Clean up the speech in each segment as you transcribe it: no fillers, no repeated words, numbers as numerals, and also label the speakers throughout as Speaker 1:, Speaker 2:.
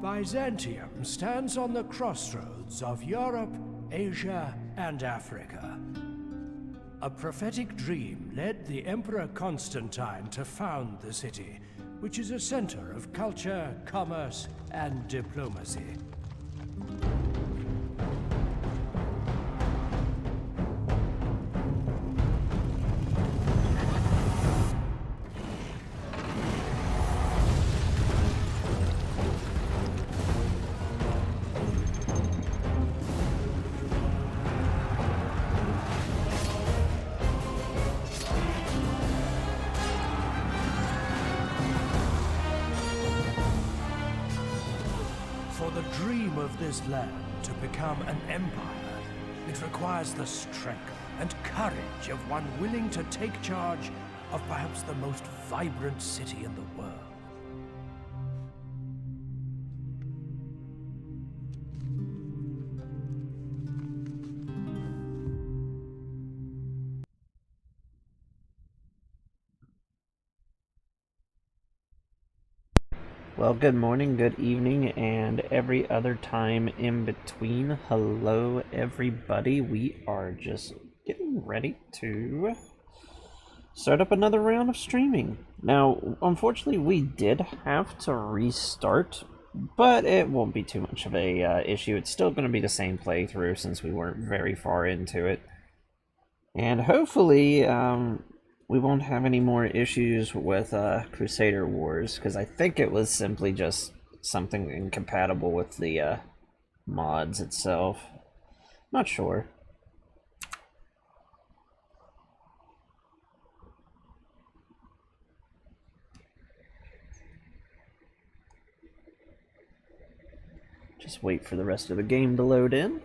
Speaker 1: Byzantium stands on the crossroads of Europe, Asia, and Africa. A prophetic dream led the Emperor Constantine to found the city, which is a center of culture, commerce, and diplomacy. For the dream of this land to become an empire, it requires the strength and courage of one willing to take charge of perhaps the most vibrant city in the world.
Speaker 2: Well, good morning, good evening, and every other time in between. Hello, everybody. We are just getting ready to start up another round of streaming. Now, unfortunately, we did have to restart, but it won't be too much of a issue. It's still going to be the same playthrough since we weren't very far into it. And hopefully, we won't have any more issues with Crusader Wars, because I think it was simply just something incompatible with the mods itself. Not sure. Just wait for the rest of the game to load in.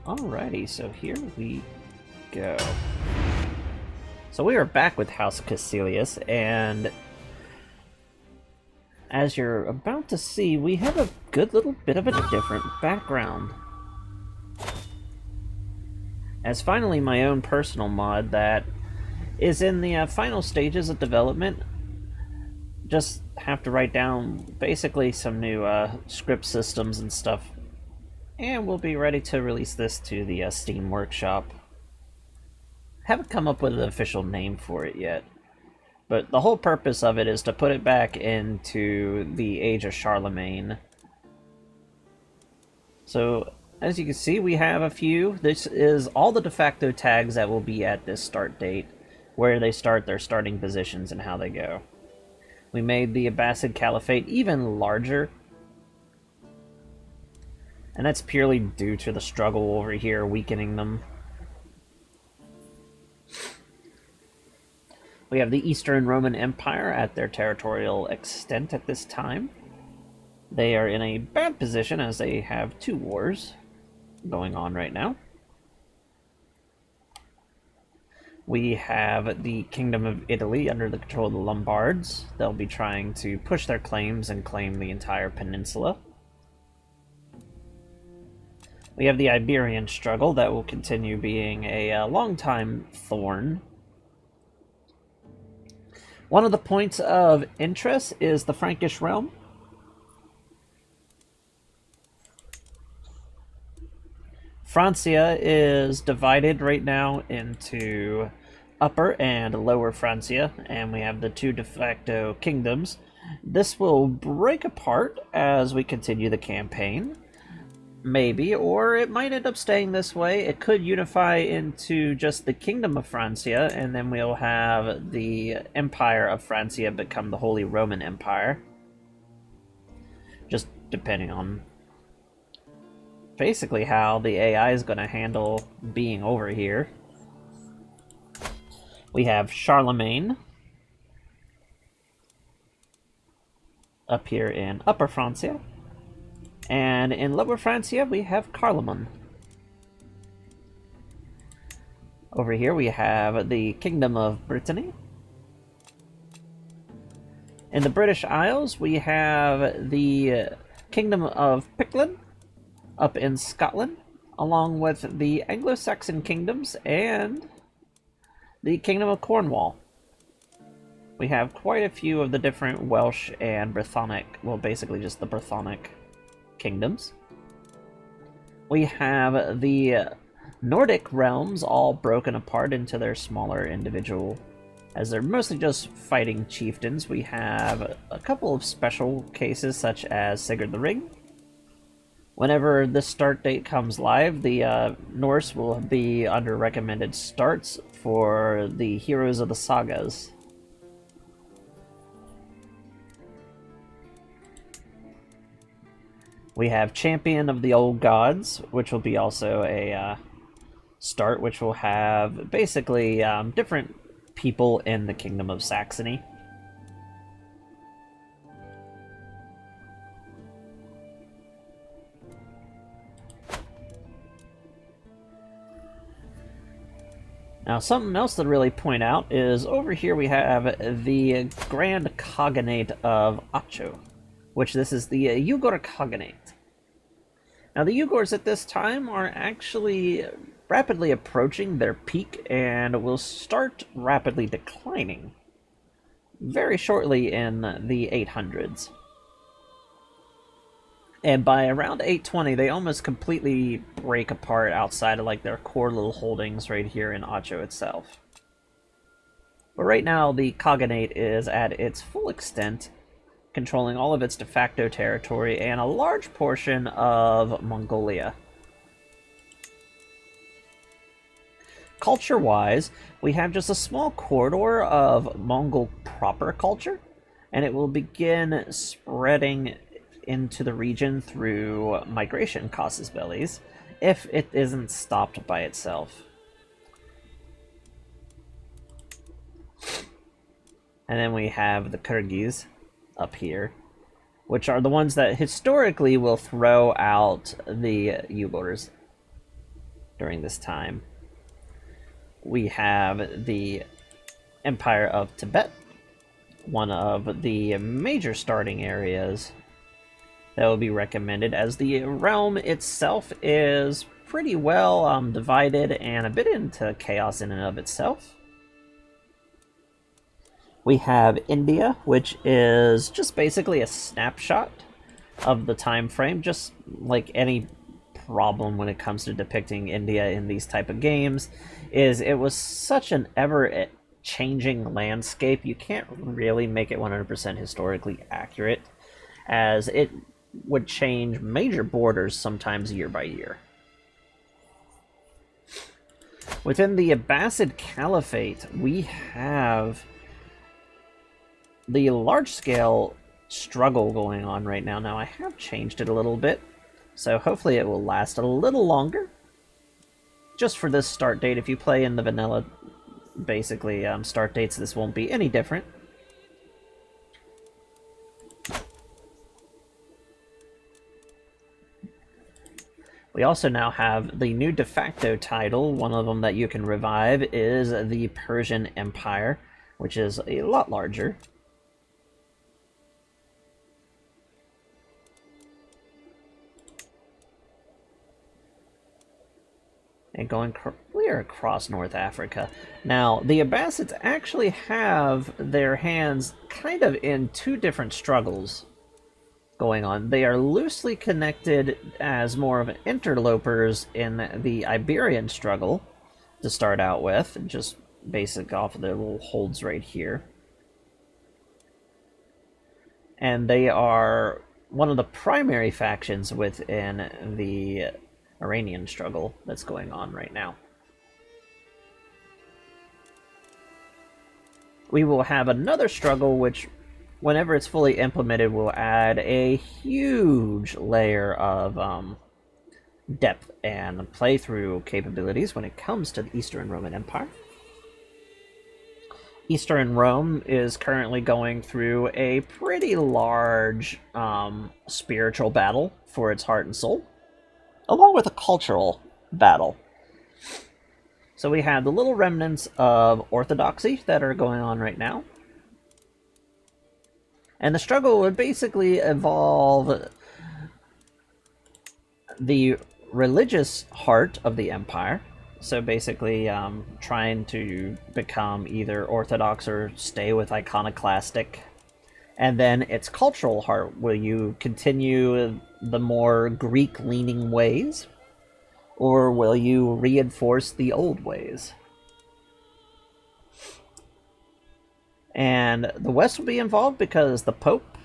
Speaker 2: Alrighty, so here we go. So we are back with House Castillius, and as you're about to see, we have a good little bit of a different background. As finally my own personal mod that is in the final stages of development. Just have to write down basically some new script systems and stuff. And we'll be ready to release this to the Steam Workshop. Haven't come up with an official name for it yet. But the whole purpose of it is to put it back into the Age of Charlemagne. So, as you can see, we have a few. This is all the de facto tags that will be at this start date. Where they start, their starting positions, and how they go. We made the Abbasid Caliphate even larger. And that's purely due to the struggle over here weakening them. We have the Eastern Roman Empire at their territorial extent at this time. They are in a bad position as they have two wars going on right now. We have the Kingdom of Italy under the control of the Lombards. They'll be trying to push their claims and claim the entire peninsula. We have the Iberian struggle that will continue being a long-time thorn. One of the points of interest is the Frankish realm. Francia is divided right now into Upper and Lower Francia, and we have the two de facto kingdoms. This will break apart as we continue the campaign. Maybe, or it might end up staying this way. It could unify into just the Kingdom of Francia, and then we'll have the Empire of Francia become the Holy Roman Empire. Just depending on basically how the AI is going to handle being over here. We have Charlemagne up here in Upper Francia. And in Lower Francia, we have Carloman. Over here, we have the Kingdom of Brittany. In the British Isles, we have the Kingdom of Ck3 up in Scotland, along with the Anglo-Saxon kingdoms and the Kingdom of Cornwall. We have quite a few of the different Welsh and Brythonic, well, basically just the Brythonic kingdoms. We have the Nordic realms all broken apart into their smaller individual, as they're mostly just fighting chieftains. We have a couple of special cases, such as Sigurd the Ring. Whenever this start date comes live, the Norse will be under recommended starts for the heroes of the sagas. We have Champion of the Old Gods, which will be also a start, which will have basically different people in the Kingdom of Saxony. Now, something else to really point out is over here we have the Grand Khaganate of Acho, which this is the Ugor Khaganate. Now, the Ugors at this time are actually rapidly approaching their peak and will start rapidly declining very shortly in the 800s. And by around 820, they almost completely break apart outside of like their core little holdings right here in Acho itself. But right now, the Khaganate is at its full extent, controlling all of its de facto territory and a large portion of Mongolia. Culture-wise, we have just a small corridor of Mongol proper culture, and it will begin spreading into the region through migration casus bellis, if it isn't stopped by itself. And then we have the Kyrgyz up here, which are the ones that historically will throw out the Uyghurs during this time. We have the Empire of Tibet, one of the major starting areas that will be recommended, as the realm itself is pretty well divided and a bit into chaos in and of itself. We have India, which is just basically a snapshot of the time frame, just like any problem when it comes to depicting India in these type of games, is it was such an ever-changing landscape, you can't really make it 100% historically accurate, as it would change major borders sometimes year by year. Within the Abbasid Caliphate, we have the large-scale struggle going on right now. Now, I have changed it a little bit, so hopefully it will last a little longer. Just for this start date, if you play in the vanilla, basically, start dates, this won't be any different. We also now have the new de facto title. One of them that you can revive is the Persian Empire, which is a lot larger. And going clear across North Africa. Now, the Abbasids actually have their hands kind of in two different struggles going on. They are loosely connected as more of interlopers in the Iberian struggle to start out with, just basic off of their little holds right here. And they are one of the primary factions within the Iranian struggle that's going on right now. We will have another struggle which, whenever it's fully implemented, will add a huge layer of depth and playthrough capabilities when it comes to the Eastern Roman Empire. Eastern Rome is currently going through a pretty large spiritual battle for its heart and soul, along with a cultural battle. So we have the little remnants of orthodoxy that are going on right now. And the struggle would basically involve the religious heart of the empire. So basically, trying to become either Orthodox or stay with iconoclastic. And then its cultural heart. Will you continue the more Greek-leaning ways? Or will you reinforce the old ways? And the West will be involved because the Pope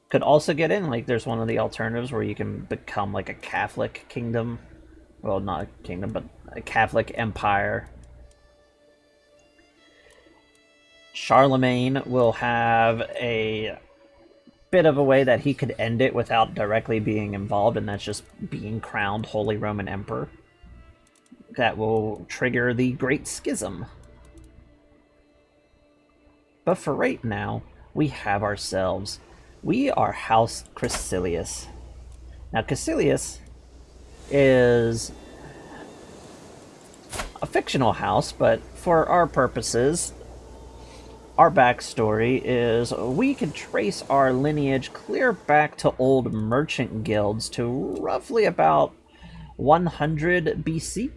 Speaker 2: could also get in. Like, there's one of the alternatives where you can become like a Catholic kingdom. Well, not a kingdom, but a Catholic empire. Charlemagne will have a bit of a way that he could end it without directly being involved, and that's just being crowned Holy Roman Emperor. That will trigger the Great Schism. But for right now, we have ourselves. We are House Castillius. Now, Castillius is a fictional house, but for our purposes, our backstory is we can trace our lineage clear back to old merchant guilds to roughly about 100 BC.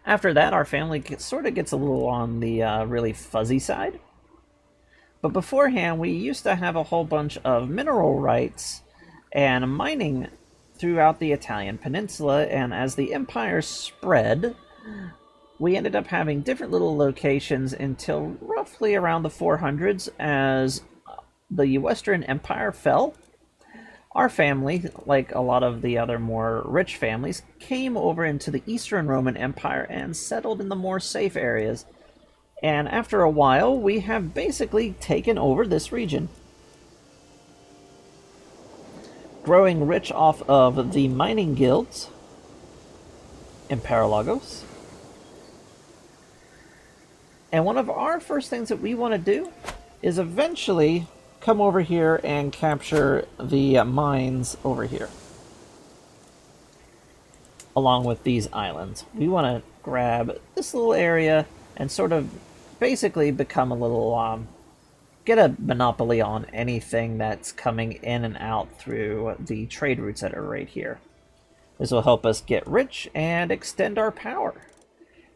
Speaker 2: After that, our family sort of gets a little on the really fuzzy side. But beforehand, we used to have a whole bunch of mineral rights and mining throughout the Italian peninsula, and as the empire spread, we ended up having different little locations until roughly around the 400s. As the Western Empire fell, our family, like a lot of the other more rich families, came over into the Eastern Roman Empire and settled in the more safe areas. And after a while, we have basically taken over this region, growing rich off of the mining guilds in Paralagos. And one of our first things that we want to do is eventually come over here and capture the mines over here, along with these islands. We want to grab this little area and sort of basically become a little, get a monopoly on anything that's coming in and out through the trade routes that are right here. This will help us get rich and extend our power.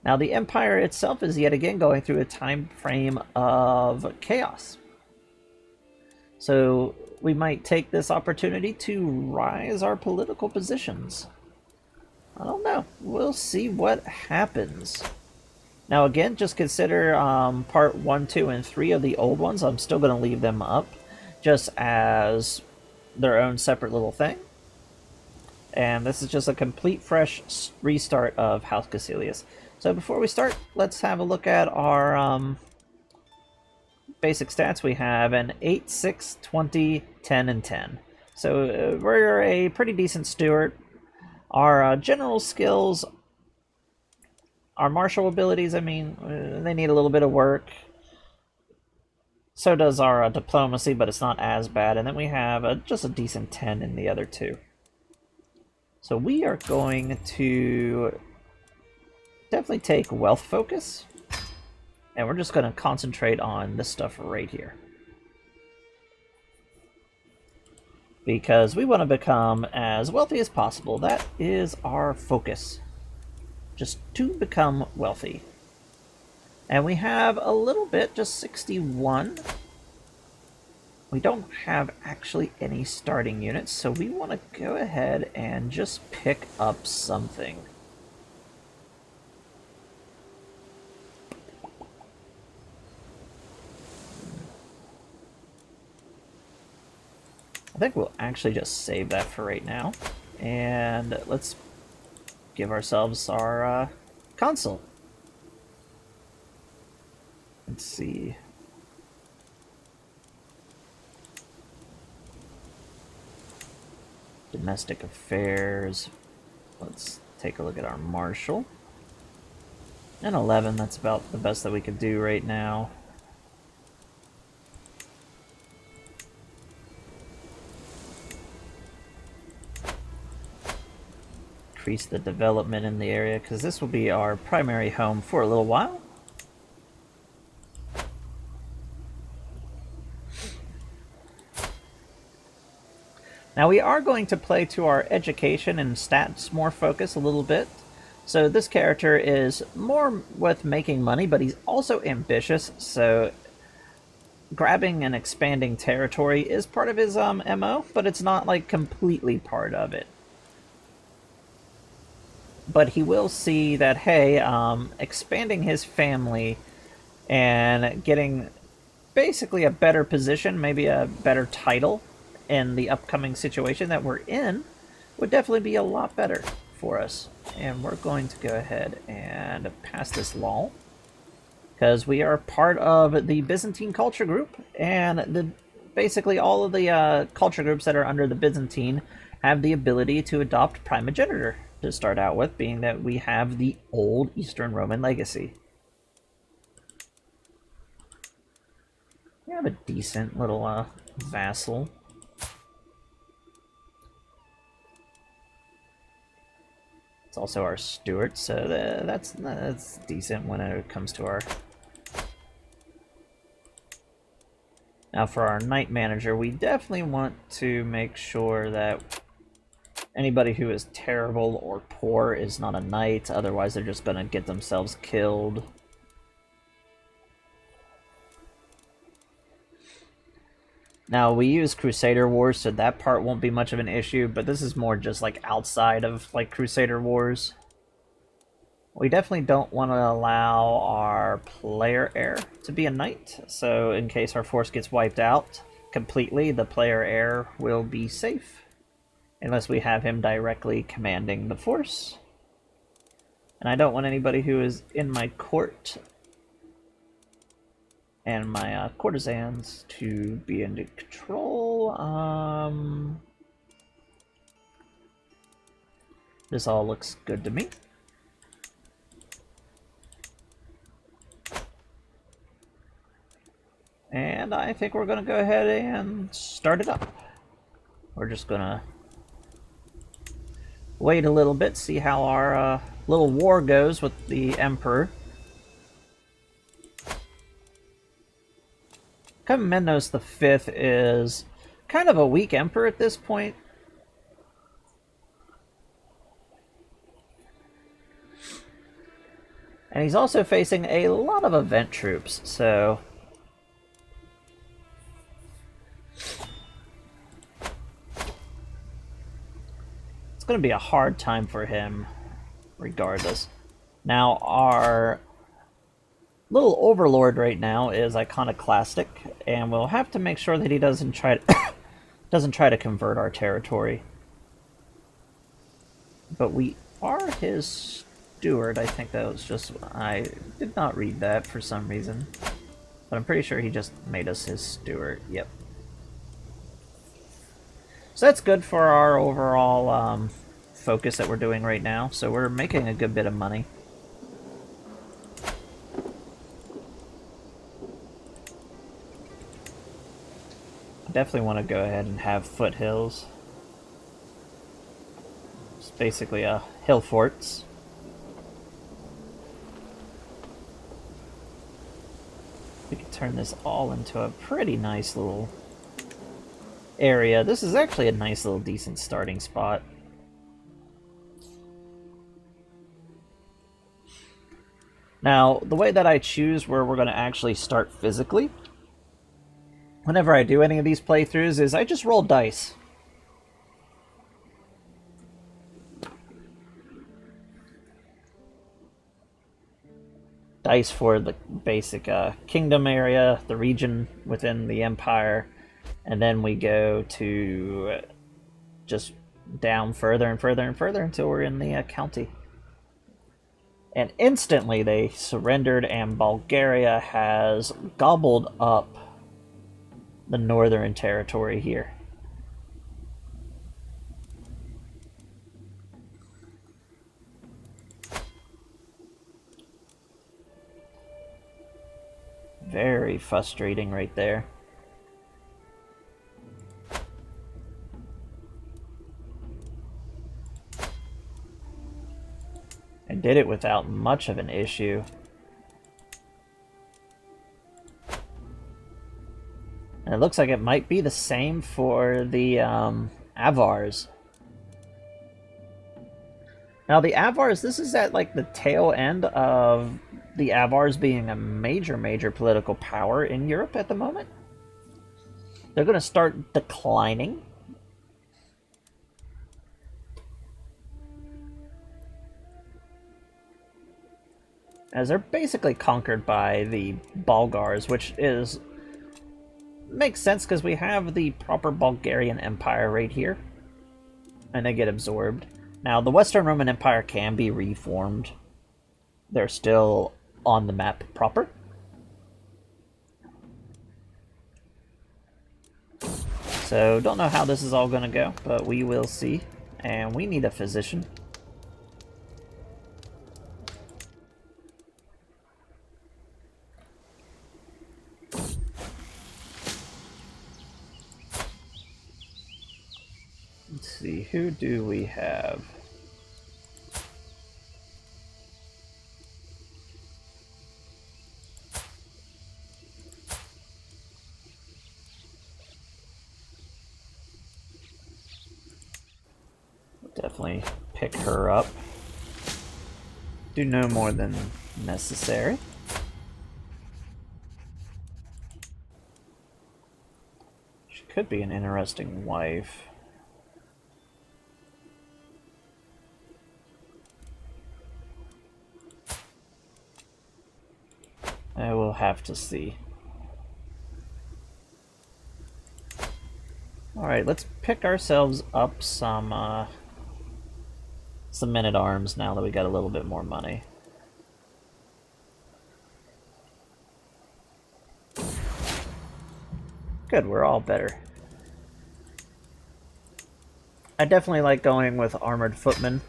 Speaker 2: Now, the Empire itself is yet again going through a time frame of chaos. So we might take this opportunity to rise our political positions. I don't know. We'll see what happens. Now, again, just consider part 1, 2, and 3 of the old ones. I'm still going to leave them up just as their own separate little thing. And this is just a complete fresh restart of House Castillius. So before we start, let's have a look at our basic stats. We have an 8, 6, 20, 10, and 10. So we're a pretty decent steward. Our general skills, our martial abilities, I mean, they need a little bit of work. So does our diplomacy, but it's not as bad. And then we have just a decent 10 in the other two. So we are going to definitely take wealth focus, and we're just going to concentrate on this stuff right here, because we want to become as wealthy as possible. That is our focus, just to become wealthy. And we have a little bit, just 61. We don't have actually any starting units, so we want to go ahead and just pick up something. I think we'll actually just save that for right now. And let's give ourselves our console. Let's see. Domestic affairs. Let's take a look at our martial. And 11, that's about the best that we could do right now. Increase the development in the area, because this will be our primary home for a little while. Now we are going to play to our education and stats more focus a little bit. So this character is more with making money, but he's also ambitious, so grabbing and expanding territory is part of his MO, but it's not like completely part of it. But he will see that, hey, expanding his family and getting basically a better position, maybe a better title in the upcoming situation that we're in, would definitely be a lot better for us. And we're going to go ahead and pass this law, because we are part of the Byzantine culture group, and basically all of the culture groups that are under the Byzantine have the ability to adopt primogeniture to start out with, being that we have the old Eastern Roman legacy. We have a decent little vassal. It's also our steward, so that's decent when it comes to our... Now for our knight manager, we definitely want to make sure that anybody who is terrible or poor is not a knight, otherwise they're just going to get themselves killed. Now, we use Crusader Wars, so that part won't be much of an issue, but this is more just like outside of like Crusader Wars. We definitely don't want to allow our player heir to be a knight, so in case our force gets wiped out completely, the player heir will be safe, unless we have him directly commanding the force. And I don't want anybody who is in my court and my courtesans to be into control. This all looks good to me. And I think we're going to go ahead and start it up. We're just going to wait a little bit, see how our little war goes with the Emperor. Komnenos V is kind of a weak emperor at this point. And he's also facing a lot of event troops, so... it's going to be a hard time for him, regardless. Now, our little overlord right now is iconoclastic, and we'll have to make sure that he doesn't try to convert our territory. But we are his steward. I think that was just... I did not read that for some reason. But I'm pretty sure he just made us his steward. Yep. So that's good for our overall focus that we're doing right now. So we're making a good bit of money. Definitely want to go ahead and have foothills. It's basically hill forts. We can turn this all into a pretty nice little area. This is actually a nice little decent starting spot. Now, the way that I choose where we're going to actually start physically, whenever I do any of these playthroughs, is I just roll dice. Dice for the basic kingdom area, the region within the empire, and then we go to just down further and further and further until we're in the county. And instantly they surrendered, and Bulgaria has gobbled up the northern territory here. Very frustrating right there. I did it without much of an issue. And it looks like it might be the same for the Avars. Now the Avars, this is at like the tail end of the Avars being a major political power in Europe at the moment. They're going to start declining. As they're basically conquered by the Bulgars, which is makes sense because we have the proper Bulgarian Empire right here. And they get absorbed. Now, the Western Roman Empire can be reformed. They're still on the map proper. So, don't know how this is all going to go, but we will see. And we need a physician. Let's see, who do we have? Definitely pick her up. Do no more than necessary. She could be an interesting wife. I will have to see. Alright, let's pick ourselves up some men-at-arms now that we got a little bit more money. Good, we're all better. I definitely like going with armored footmen.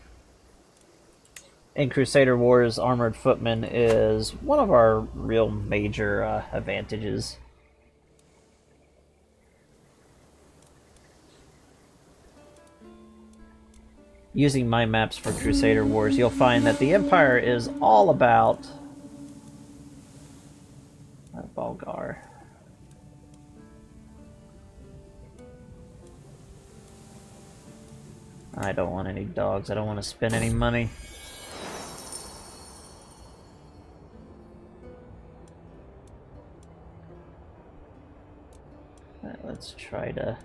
Speaker 2: In Crusader Wars, armored footmen is one of our real major advantages. Using my maps for Crusader Wars, you'll find that the Empire is all about Bulgar. I don't want any dogs. I don't want to spend any money. Let's try to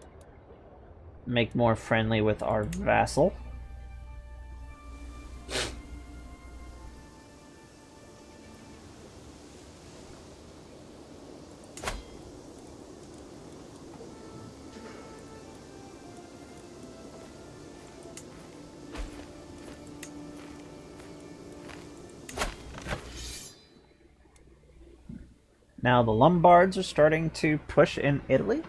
Speaker 2: make more friendly with our vassal. Now the Lombards are starting to push in Italy.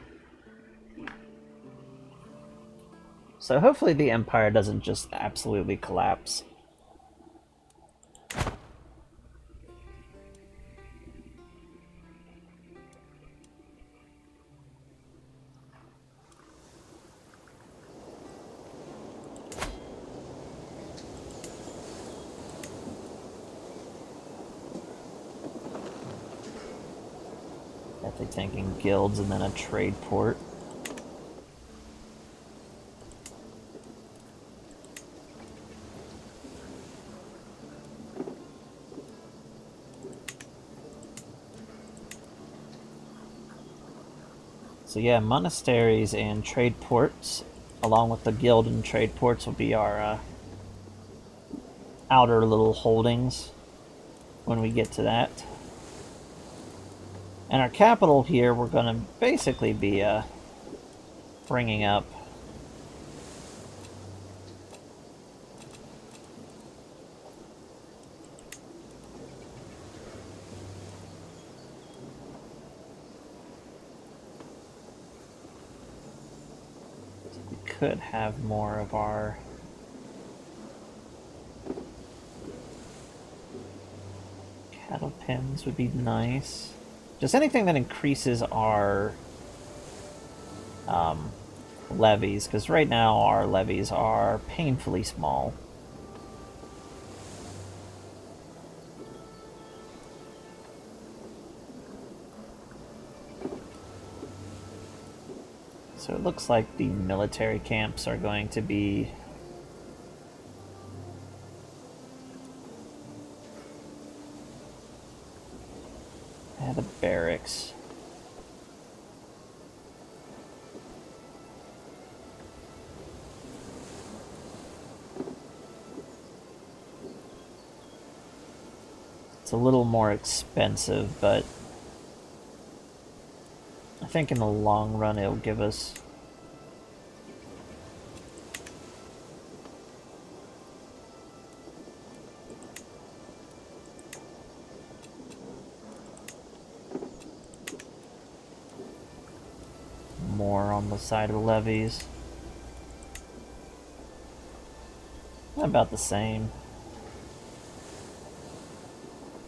Speaker 2: So hopefully the Empire doesn't just absolutely collapse. Definitely thinking guilds and then a trade port. So yeah, monasteries and trade ports, along with the guild and trade ports, will be our outer little holdings when we get to that. And our capital here, we're going to basically be bringing up could have more of our cattle pens would be nice. Just anything that increases our levies, because right now our levies are painfully small. So it looks like the military camps are going to be the barracks. It's a little more expensive, but I think in the long run it'll give us more on the side of the levies. About the same.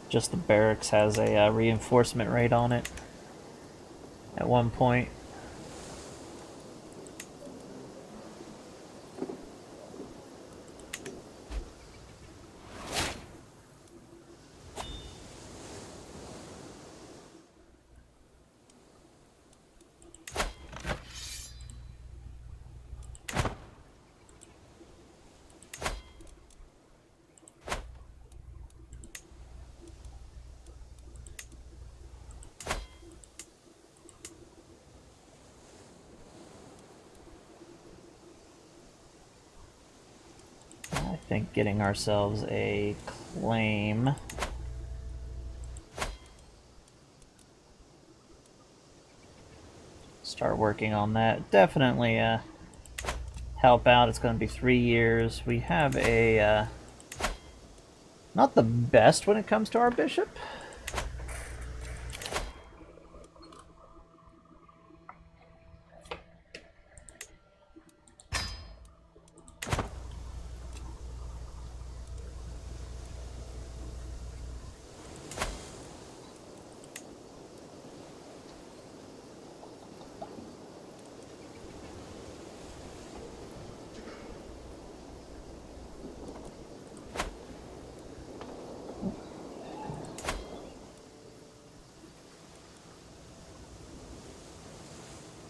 Speaker 2: Just the barracks has a reinforcement rate on it at one point. I think getting ourselves a claim start working on that. Definitely help out. It's going to be 3 years. We have a not the best when it comes to our bishop.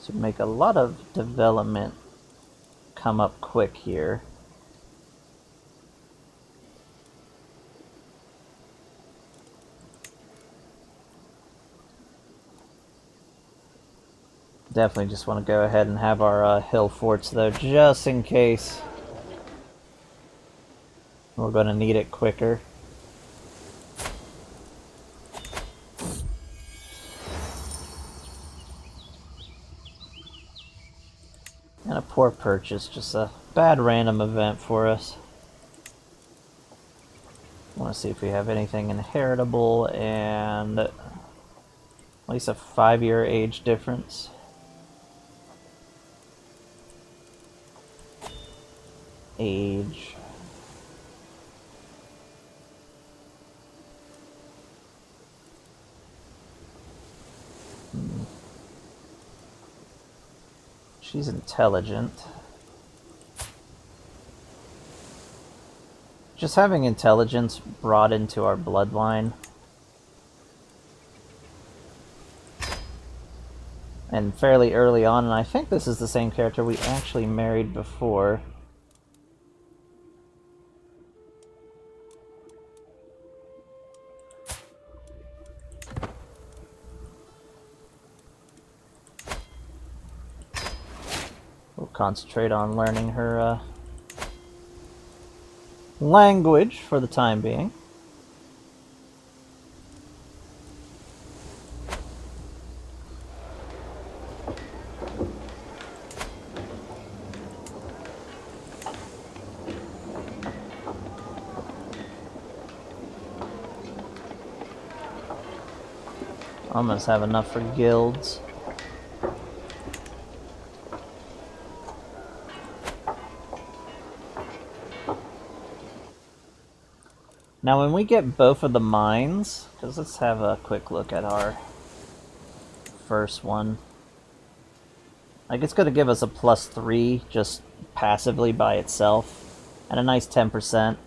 Speaker 2: So make a lot of development come up quick here. Definitely just want to go ahead and have our hill forts though, just in case. We're going to need it quicker. And a poor purchase, just a bad random event for us. I want to see if we have anything inheritable and at least a 5-year age difference. Age. She's intelligent. Just having intelligence brought into our bloodline and fairly early on, and I think this is the same character we actually married before. We'll concentrate on learning her language for the time being. Almost have enough for guilds. Now when we get both of the mines, because let's have a quick look at our first one. Like, it's going to give us a +3 just passively by itself, and a nice 10%.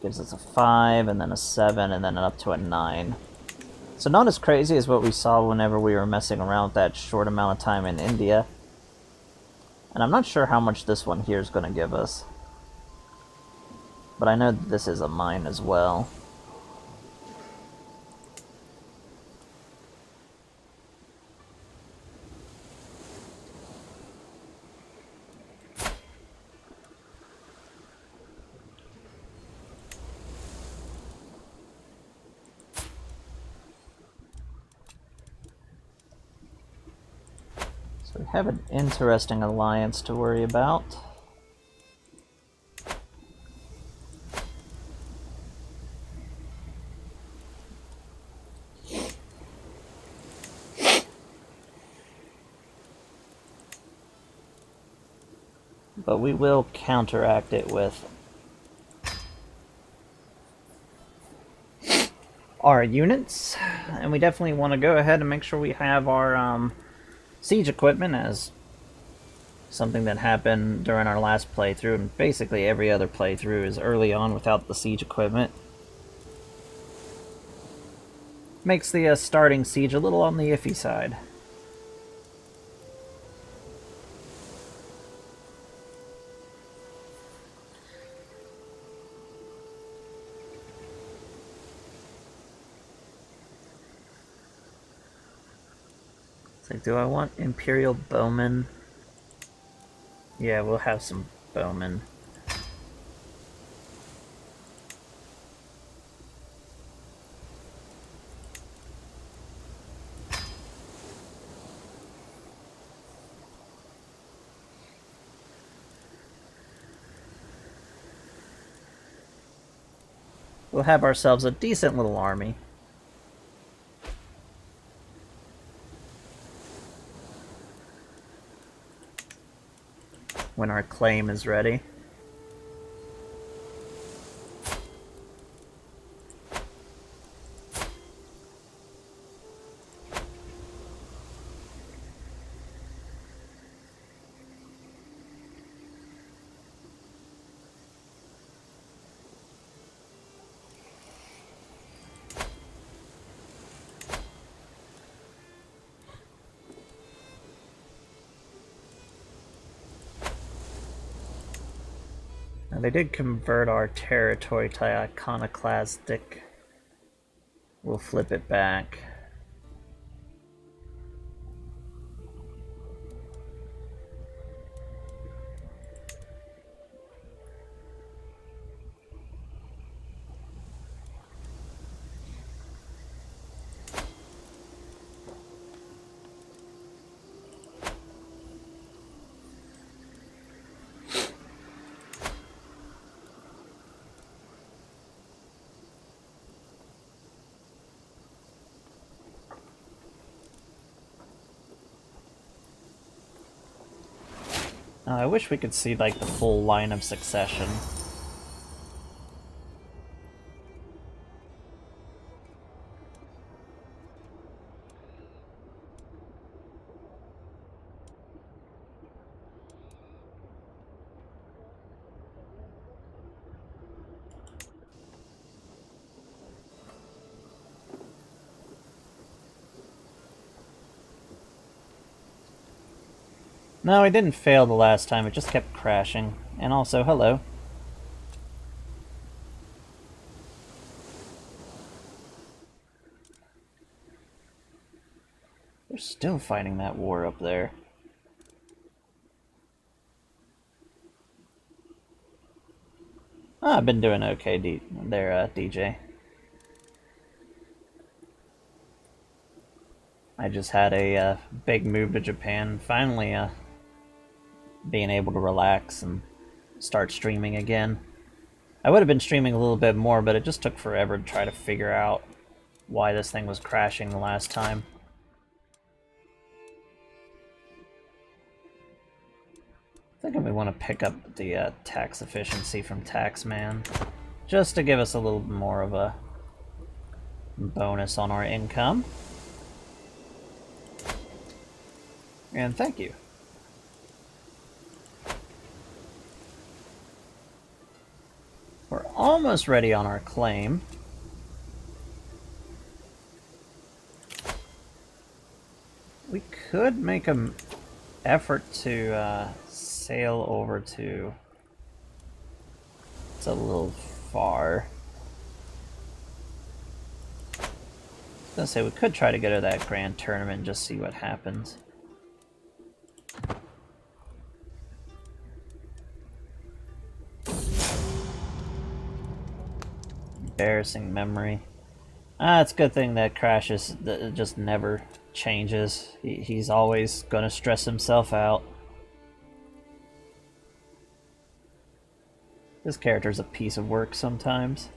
Speaker 2: Gives us a 5, and then a 7, and then up to a 9. So not as crazy as what we saw whenever we were messing around with that short amount of time in India. And I'm not sure how much this one here is going to give us. But I know that this is a mine as well. So we have an interesting alliance to worry about. But we will counteract it with our units, and we definitely want to go ahead and make sure we have our siege equipment, as something that happened during our last playthrough, and basically every other playthrough is early on without the siege equipment. Makes the starting siege a little on the iffy side. It's like, do I want Imperial Bowmen? Yeah, we'll have some bowmen. We'll have ourselves a decent little army. When our claim is ready. Now, they did convert our territory to iconoclastic. We'll flip it back. I wish we could see, like, the full line of succession. No, it didn't fail the last time, it just kept crashing. And also, hello. They're still fighting that war up there. Oh, I've been doing okay there, DJ. I just had a big move to Japan, finally being able to relax and start streaming again. I would have been streaming a little bit more, but it just took forever to try to figure out why this thing was crashing the last time. I think we want to pick up the tax efficiency from Taxman, just to give us a little more of a bonus on our income. And thank you. We're almost ready on our claim. We could make an effort to sail over to... It's a little far. I was gonna say we could try to go to that grand tournament and just see what happens. Embarrassing memory. It's a good thing that Crashes just never changes. He's always gonna stress himself out. This character's a piece of work sometimes.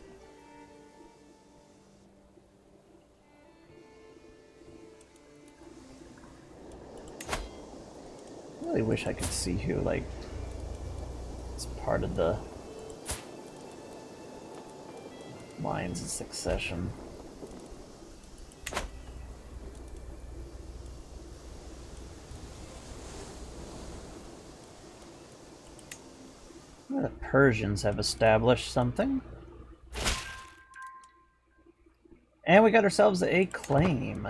Speaker 2: I really wish I could see who, like, is part of the lines of succession. Well, the Persians have established something. And we got ourselves a claim.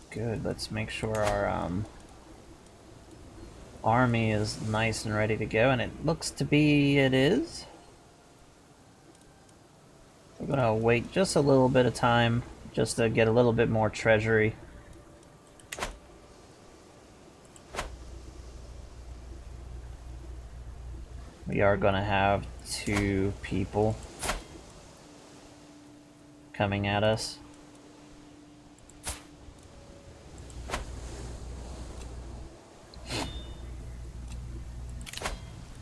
Speaker 2: Good, let's make sure our army is nice and ready to go, and it looks to be it is. We're gonna wait just a little bit of time just to get a little bit more treasury. We are gonna have 2 people coming at us.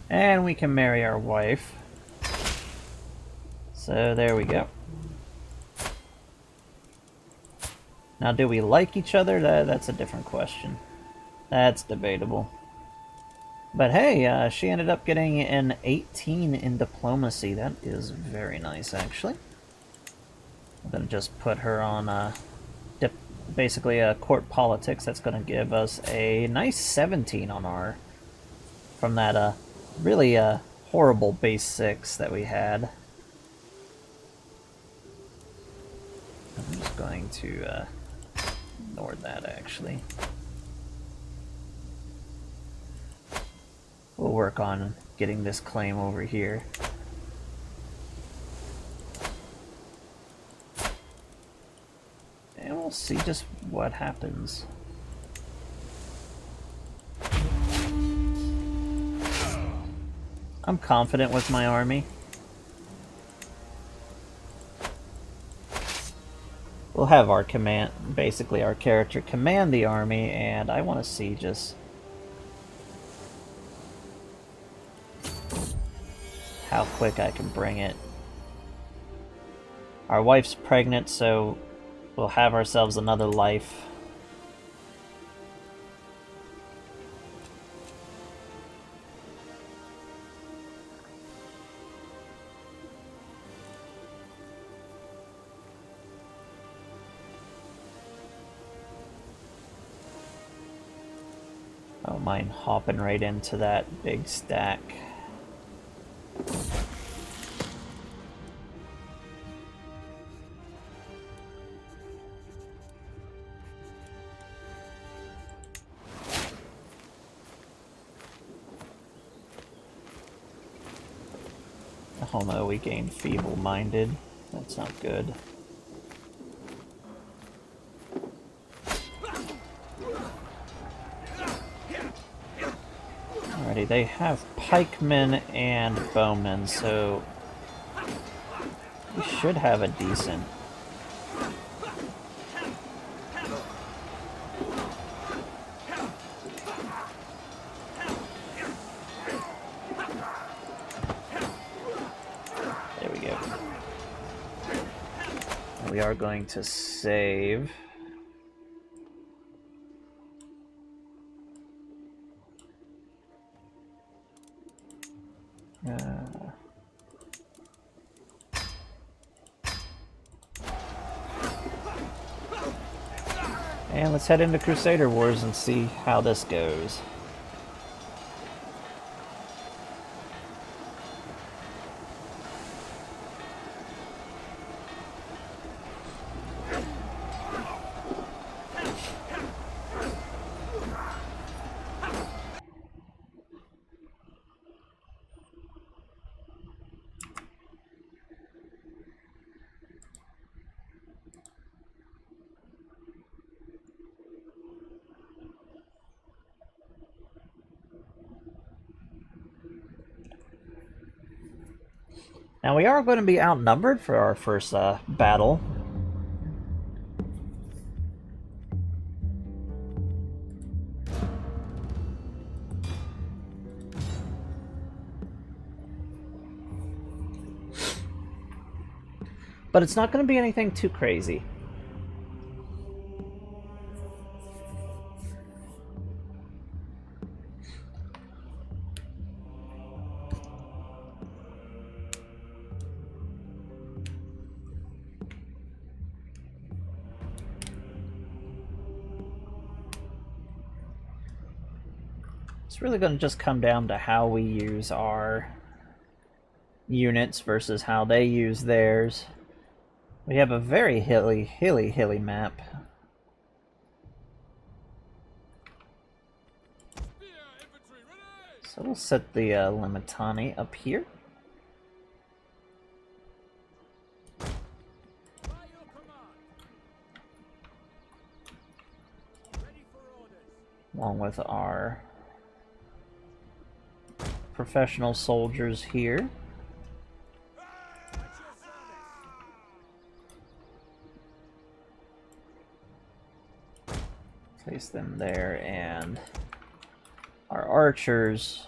Speaker 2: And we can marry our wife. So there we go. Now, do we like each other? That's a different question. That's debatable. But hey, she ended up getting an 18 in diplomacy. That is very nice, actually. I'm gonna just put her on basically court politics. That's gonna give us a nice 17 on our from that really horrible base 6 that we had. I'm just going to ignore that, actually. We'll work on getting this claim over here. And we'll see just what happens. I'm confident with my army. We'll have our basically our character command the army, and I want to see just how quick I can bring it. Our wife's pregnant, so we'll have ourselves another life. I don't mind hopping right into that big stack. Oh no, we gained feeble-minded. That's not good. Alrighty, they have pikemen and bowmen, so we should have a decent. There we go. And we are going to save. And let's head into Crusader Wars and see how this goes. Now we are going to be outnumbered for our first battle. But it's not going to be anything too crazy. It's really going to just come down to how we use our units versus how they use theirs. We have a very hilly map. So we'll set the Limitani up here. Along with our professional soldiers here. Place them there, and our archers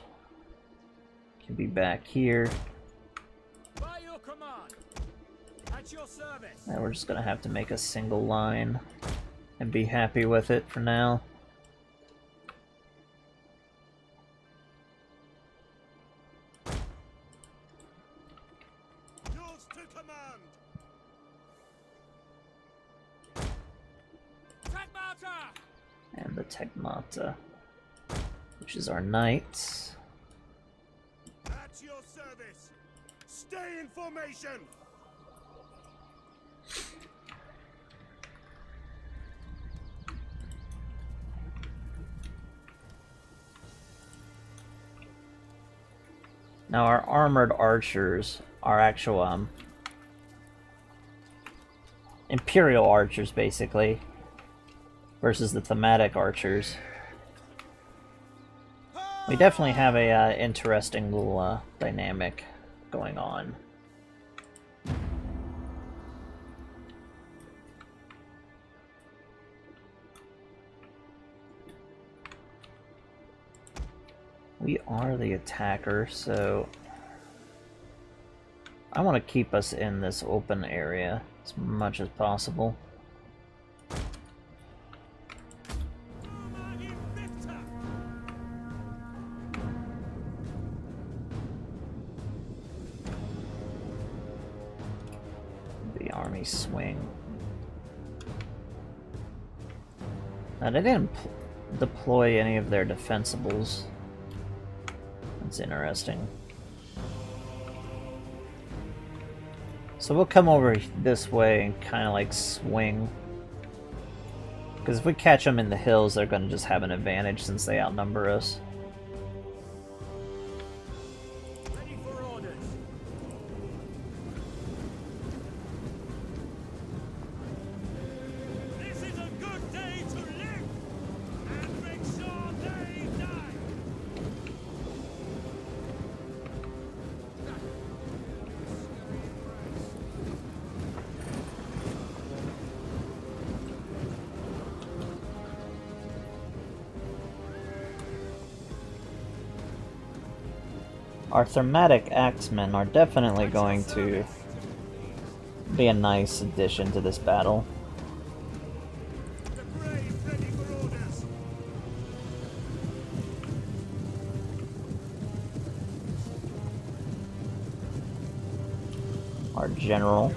Speaker 2: can be back here.
Speaker 3: By your command. At your service.
Speaker 2: Now we're just gonna have to make a single line and be happy with it for now. And the Tegmata, which is our knights.
Speaker 3: At your service. Stay in formation.
Speaker 2: Now our armored archers are actual Imperial archers, basically, versus the thematic archers. We definitely have a interesting little dynamic going on. We are the attacker, so I want to keep us in this open area as much as possible. The army swing. Now they didn't deploy any of their defensibles. That's interesting. So we'll come over this way and kind of like swing. Because if we catch them in the hills, they're going to just have an advantage since they outnumber us.
Speaker 3: Ready for orders. This is a good day to live and make sure they die.
Speaker 2: Our thematic axemen are definitely going to be a nice addition to this battle.
Speaker 3: The brave ready for orders.
Speaker 2: Our general.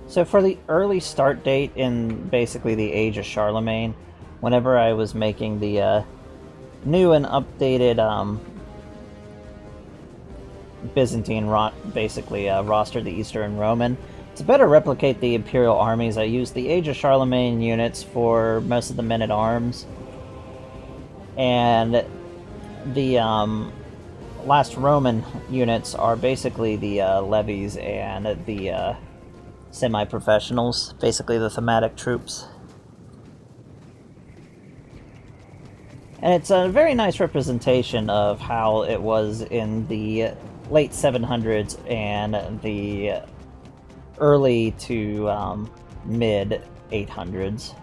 Speaker 2: So for the early start date in basically the Age of Charlemagne, whenever I was making the new and updated Byzantine roster, the Eastern Roman, to better replicate the Imperial armies, I used the Age of Charlemagne units for most of the men-at-arms. And the last Roman units are basically the levies and the semi-professionals, basically the thematic troops. And it's a very nice representation of how it was in the late 700s and the early to mid 800s.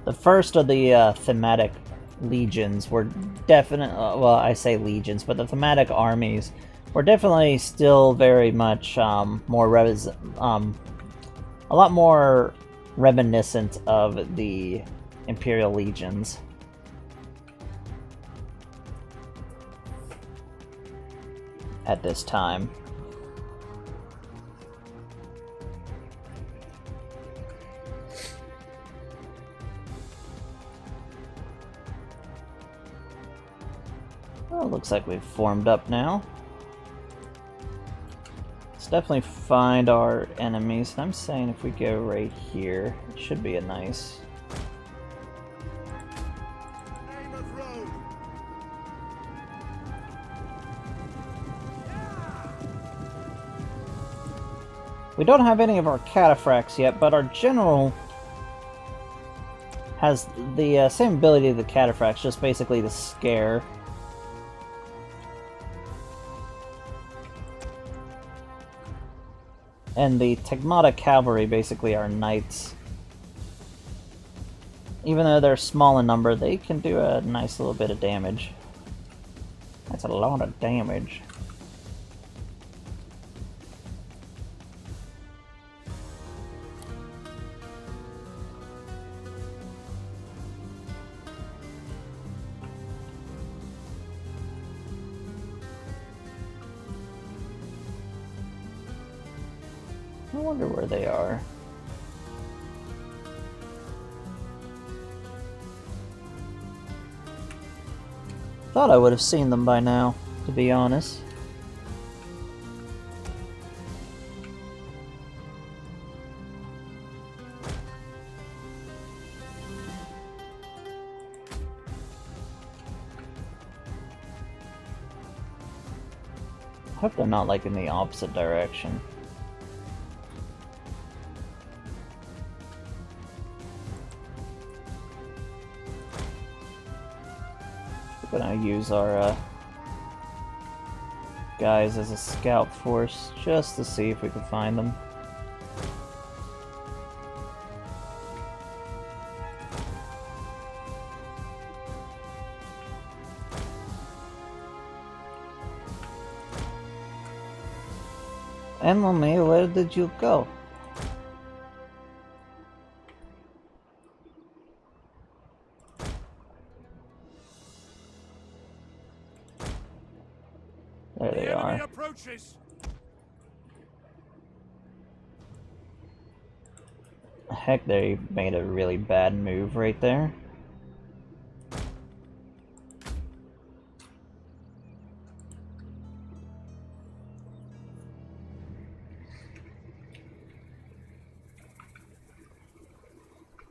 Speaker 2: The first of the thematic legions were definitely, well, I say legions, but the thematic armies were definitely still very much a lot more reminiscent of the Imperial legions. At this time. Well, looks like we've formed up now. Let's definitely find our enemies. And I'm saying if we go right here, it should be a nice... We don't have any of our cataphracts yet, but our general has the same ability of the cataphracts, just basically to scare. And the Tegmata cavalry basically are knights. Even though they're small in number, they can do a nice little bit of damage. That's a lot of damage. I wonder where they are. Thought I would have seen them by now, to be honest. I hope they're not like in the opposite direction. We're gonna use our guys as a scout force just to see if we can find them. Emily, where did you go? There they are. Heck, they made a really bad move right there.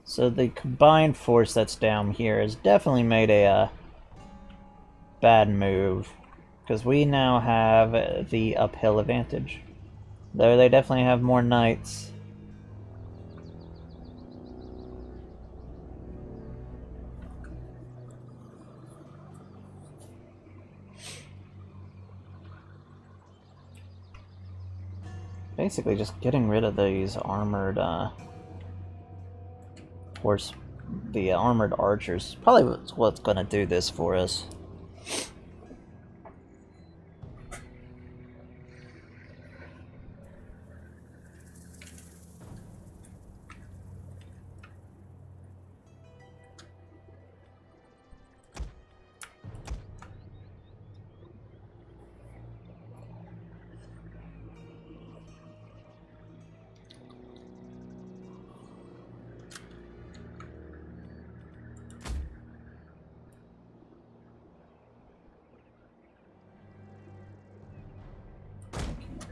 Speaker 2: So the combined force that's down here has definitely made a bad move, because we now have the uphill advantage. Though they definitely have more knights. Basically just getting rid of these armored the armored archers. Probably what's gonna do this for us.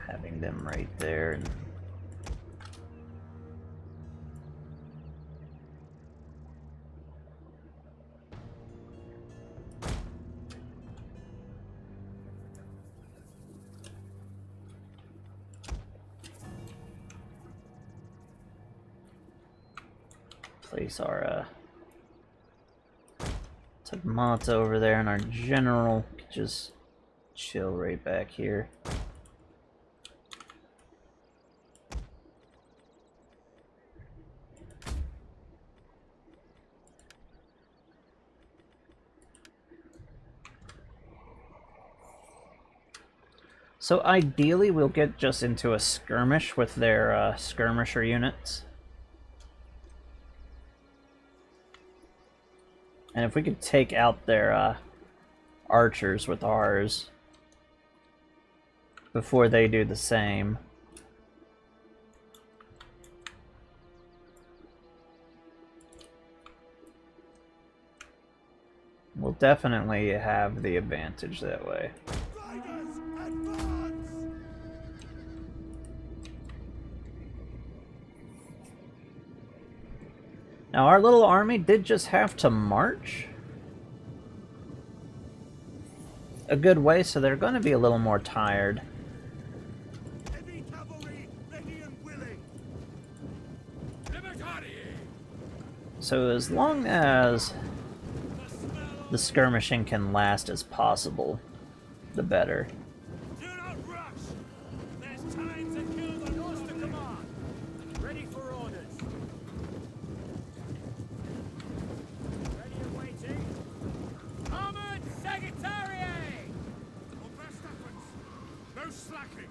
Speaker 2: Having them right there. And place our tomato over there, and our general can just chill right back here. So ideally, we'll get just into a skirmish with their skirmisher units. And if we could take out their archers with ours before they do the same. We'll definitely have the advantage that way. Now, our little army did just have to march a good way, so they're going to be a little more tired.
Speaker 3: Heavy cavalry, ready and willing.
Speaker 2: So as long as the skirmishing can last as possible, the better.
Speaker 3: Do not rush. There's time to kill the horse to command. Ready for orders. Ready and waiting. Armored Sagittarius! Your best efforts. No slacking.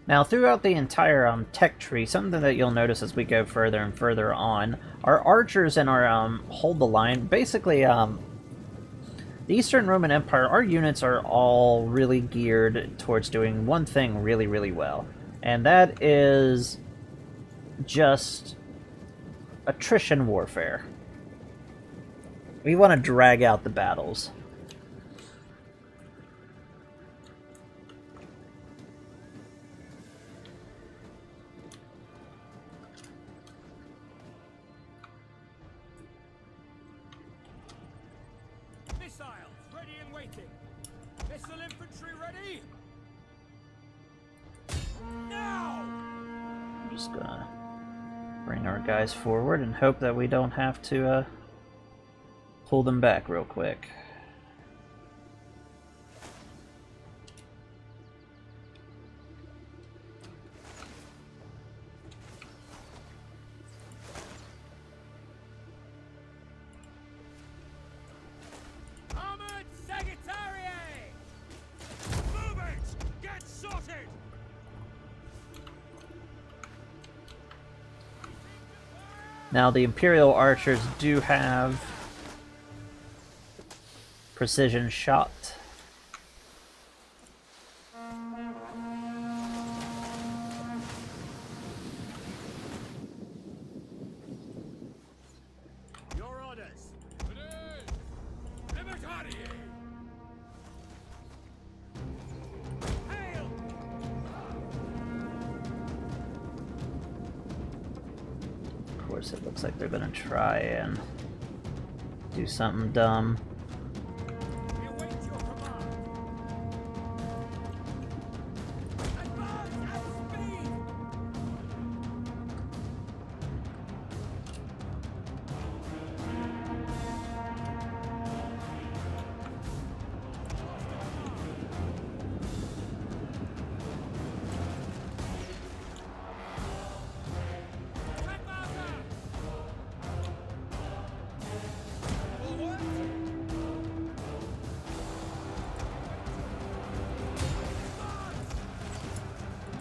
Speaker 2: Now, throughout the entire tech tree, something that you'll notice as we go further and further on, our archers and our hold the line, basically, the Eastern Roman Empire, our units are all really geared towards doing one thing really, really well. And that is just attrition warfare. We want to drag out the battles.
Speaker 3: Missiles ready and waiting. Missile infantry ready. Now!
Speaker 2: I'm just gonna bring our guys forward and hope that we don't have to pull them back real quick.
Speaker 3: Armored Sagittarius! Move it! Get sorted!
Speaker 2: Now, the Imperial archers do have precision shot.
Speaker 3: Your orders. Libertari! Hail!
Speaker 2: Of course, it looks like they're gonna try and do something dumb.
Speaker 3: We await your command. Advance at speed!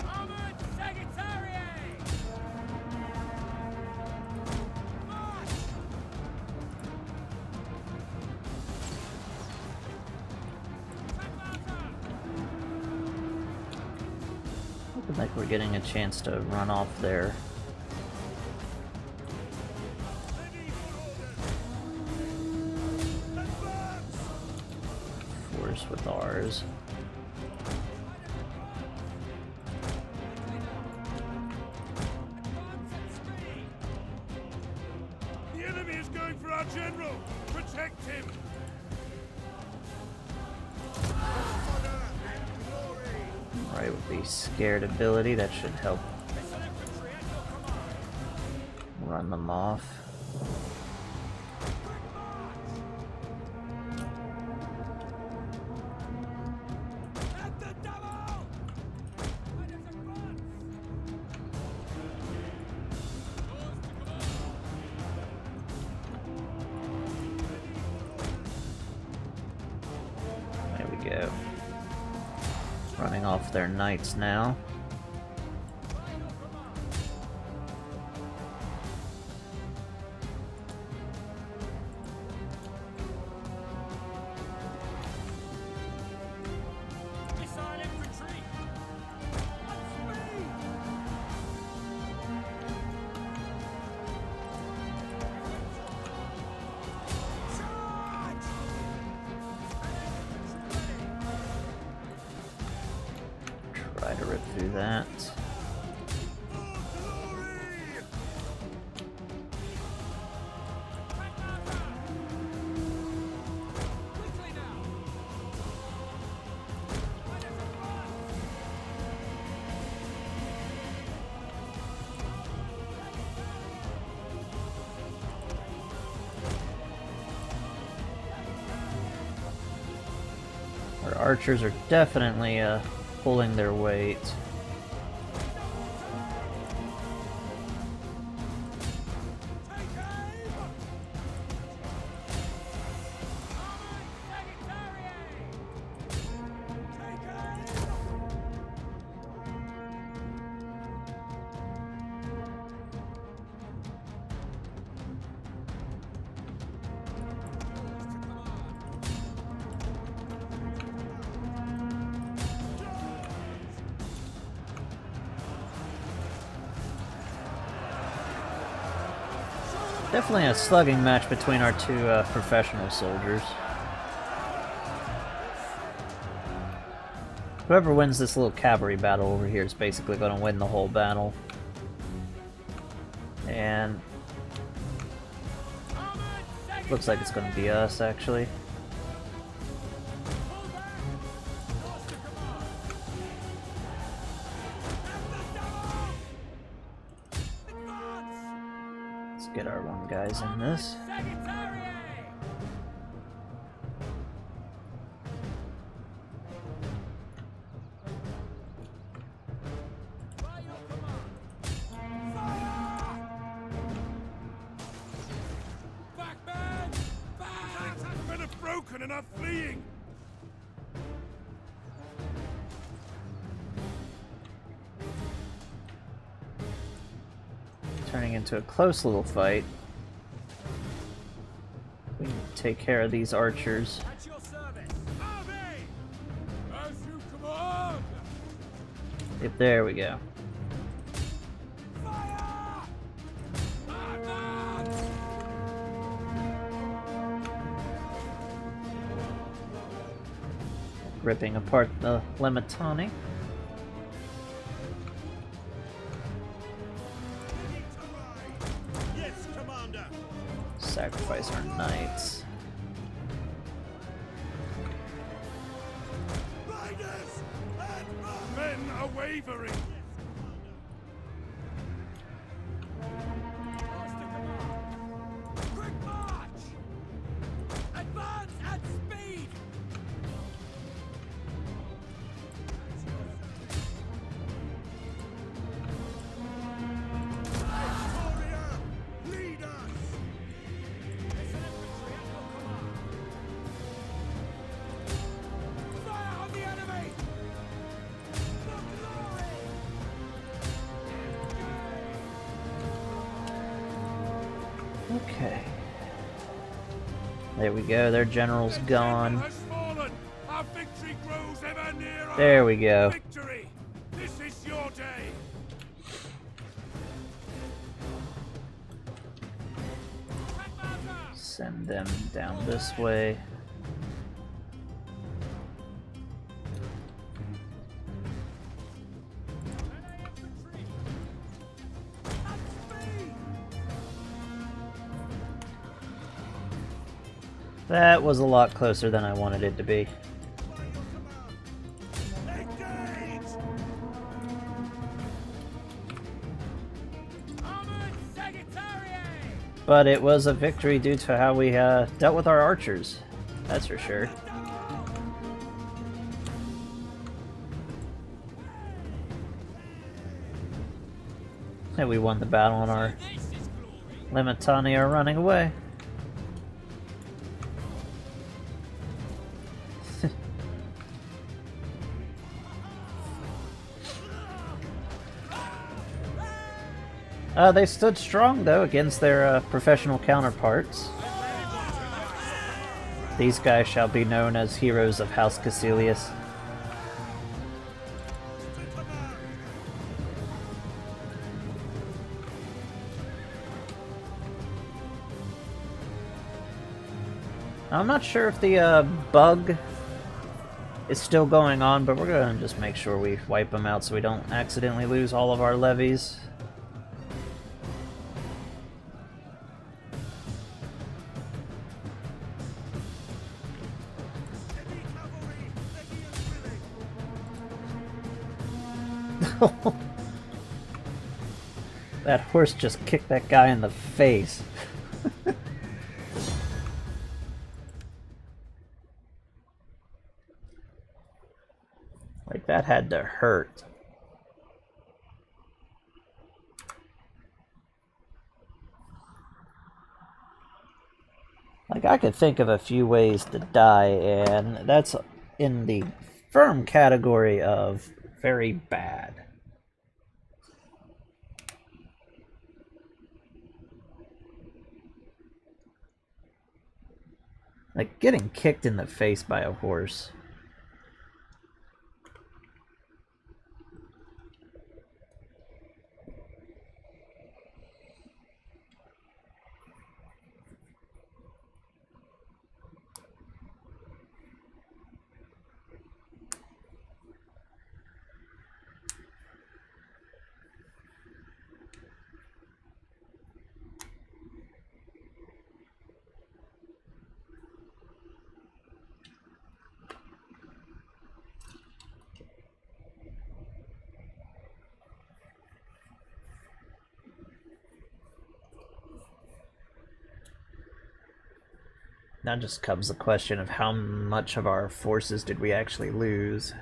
Speaker 3: Armored Sagittarius! March!
Speaker 2: Looking like we're getting a chance to run off their
Speaker 3: Ready for orders! Advance!
Speaker 2: force with ours.
Speaker 3: Advance at speed! The enemy is going for our general! Protect him! Honor and glory!
Speaker 2: Right, with the scared ability, that should help run them off. There we go. Running off their knights now. Try to rip through that. Our archers are definitely pulling their weight. Definitely a slugging match between our two professional soldiers. Whoever wins this little cavalry battle over here is basically going to win the whole battle. And looks like it's going to be us, actually. Get our one guys in this.
Speaker 3: Men are broken and are fleeing.
Speaker 2: Turning into a close little fight. We can take care of these archers.
Speaker 3: At your service. Army! As you command!
Speaker 2: Yep, there we go.
Speaker 3: Fire! Advance!
Speaker 2: Ripping apart the Lematani.
Speaker 3: Yes, Commander!
Speaker 2: Sacrifice our knights.
Speaker 3: Riders! Advance! Men are wavering! Quick march! Advance at speed! Victoria! Lead us! Fire on the enemy! For glory!
Speaker 2: Okay. There we go, their general's gone.
Speaker 3: Has fallen. Our victory grows ever nearer.
Speaker 2: There we go.
Speaker 3: Victory! This is your day!
Speaker 2: Send them down this way. That was a lot closer than I wanted it to be.
Speaker 3: Engage!
Speaker 2: But it was a victory due to how we dealt with our archers. That's for sure. And we won the battle and our Limitani are running away. They stood strong, though, against their professional counterparts. These guys shall be known as heroes of House Castillius. I'm not sure if the bug is still going on, but we're going to just make sure we wipe them out so we don't accidentally lose all of our levies. That horse just kicked that guy in the face. Like, that had to hurt. Like, I could think of a few ways to die, and that's in the firm category of very bad. Like, getting kicked in the face by a horse. Now just comes the question of how much of our forces did we actually lose.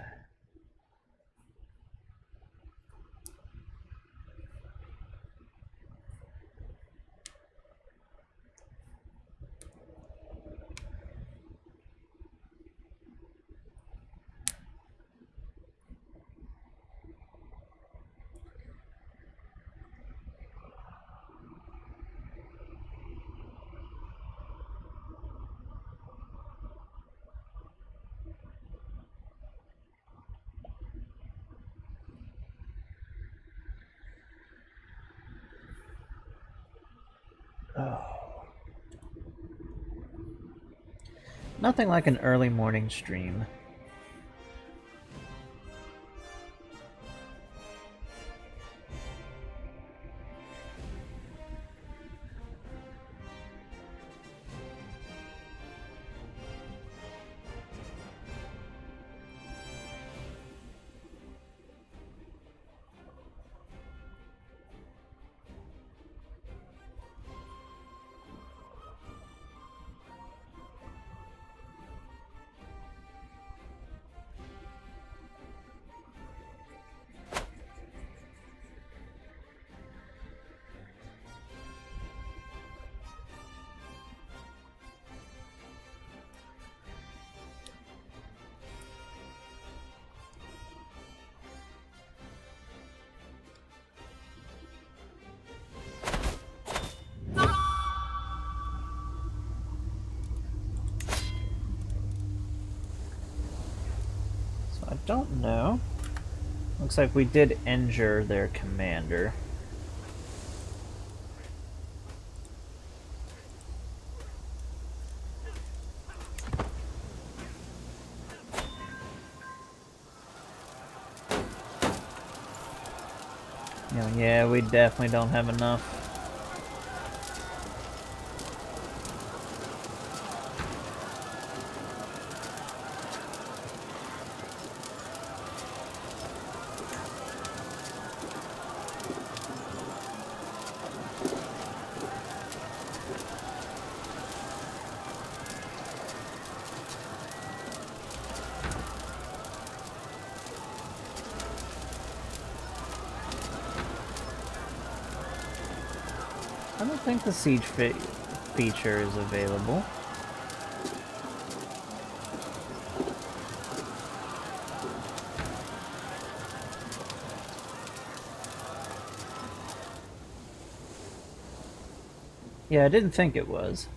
Speaker 2: Nothing like an early morning stream. I don't know. Looks like we did injure their commander. Yeah, we definitely don't have enough. think the siege feature is available. Yeah, I didn't think it was.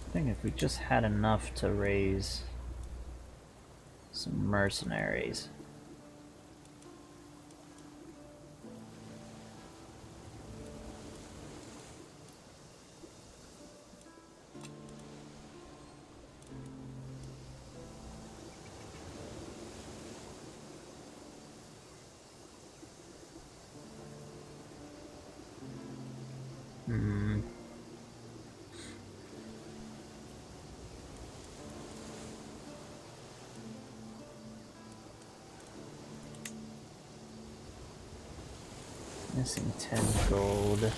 Speaker 2: I think if we just had enough to raise some mercenaries. Missing 10 gold.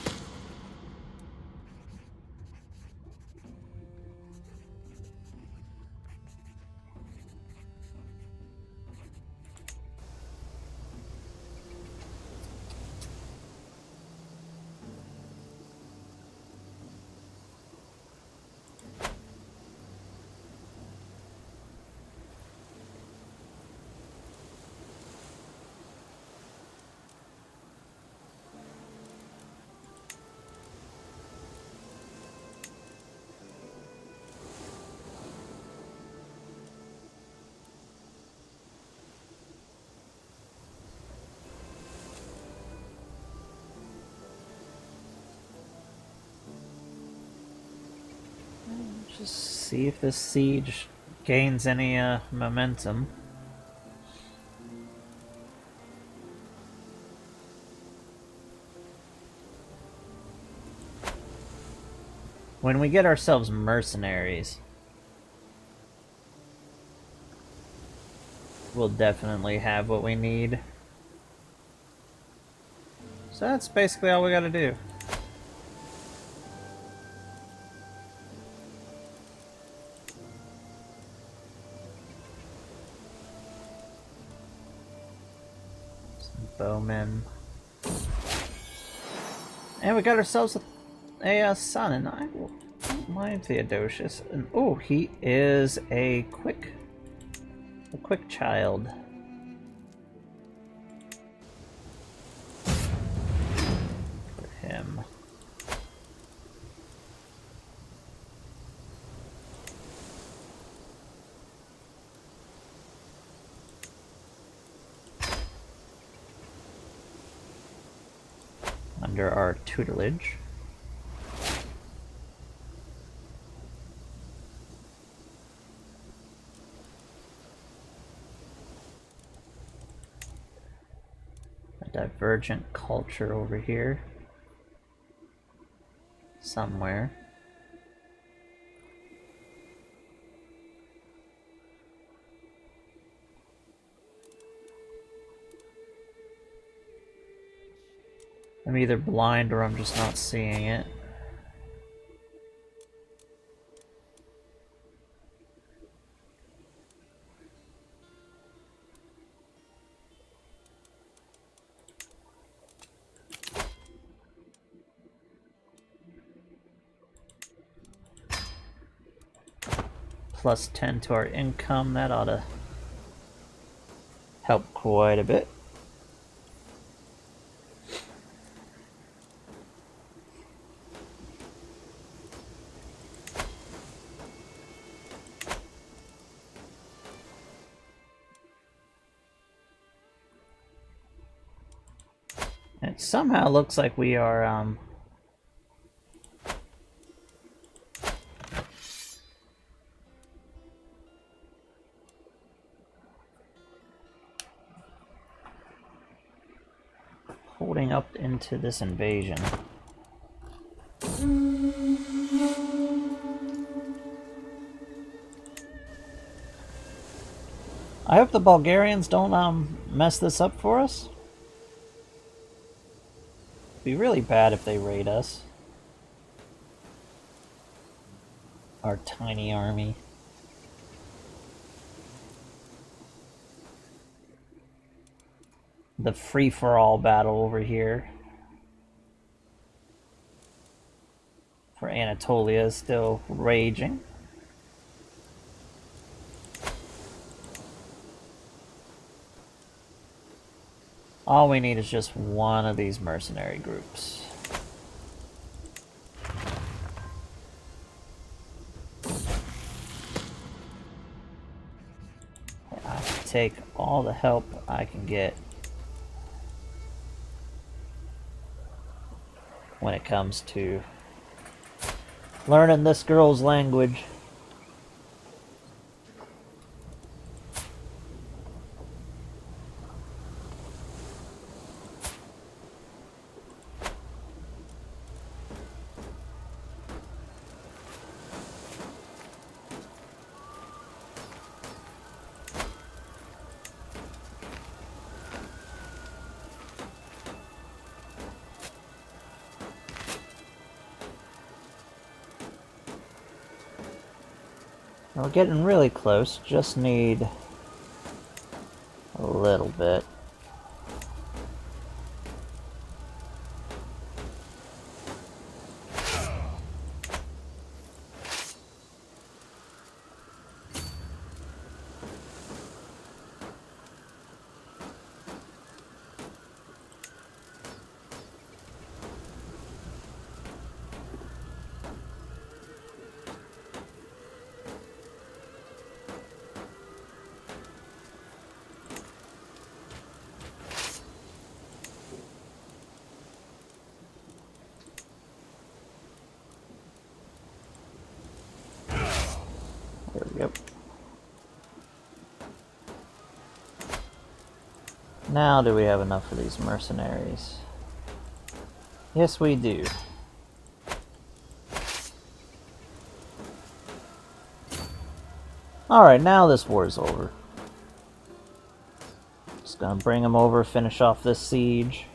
Speaker 2: Just see if this siege gains any momentum. When we get ourselves mercenaries, we'll definitely have what we need. So that's basically all we gotta do. Bowmen. And we got ourselves a son, and I don't mind Theodosius. And oh, he is a quick child. For him. Under our tutelage. A divergent culture over here. Somewhere. I'm either blind or I'm just not seeing it. Plus 10 to our income, that ought to help quite a bit. It somehow looks like we are holding up into this invasion. I hope the Bulgarians don't mess this up for us. It'd be really bad if they raid us. our tiny army. The free-for-all battle over here for Anatolia is still raging. All we need is just one of these mercenary groups. I take all the help I can get when it comes to learning this girl's language. We're getting really close, just need a little bit. There we go. Now do we have enough for these mercenaries? Yes, we do. Alright, now this war's over. Just gonna bring them over, finish off this siege.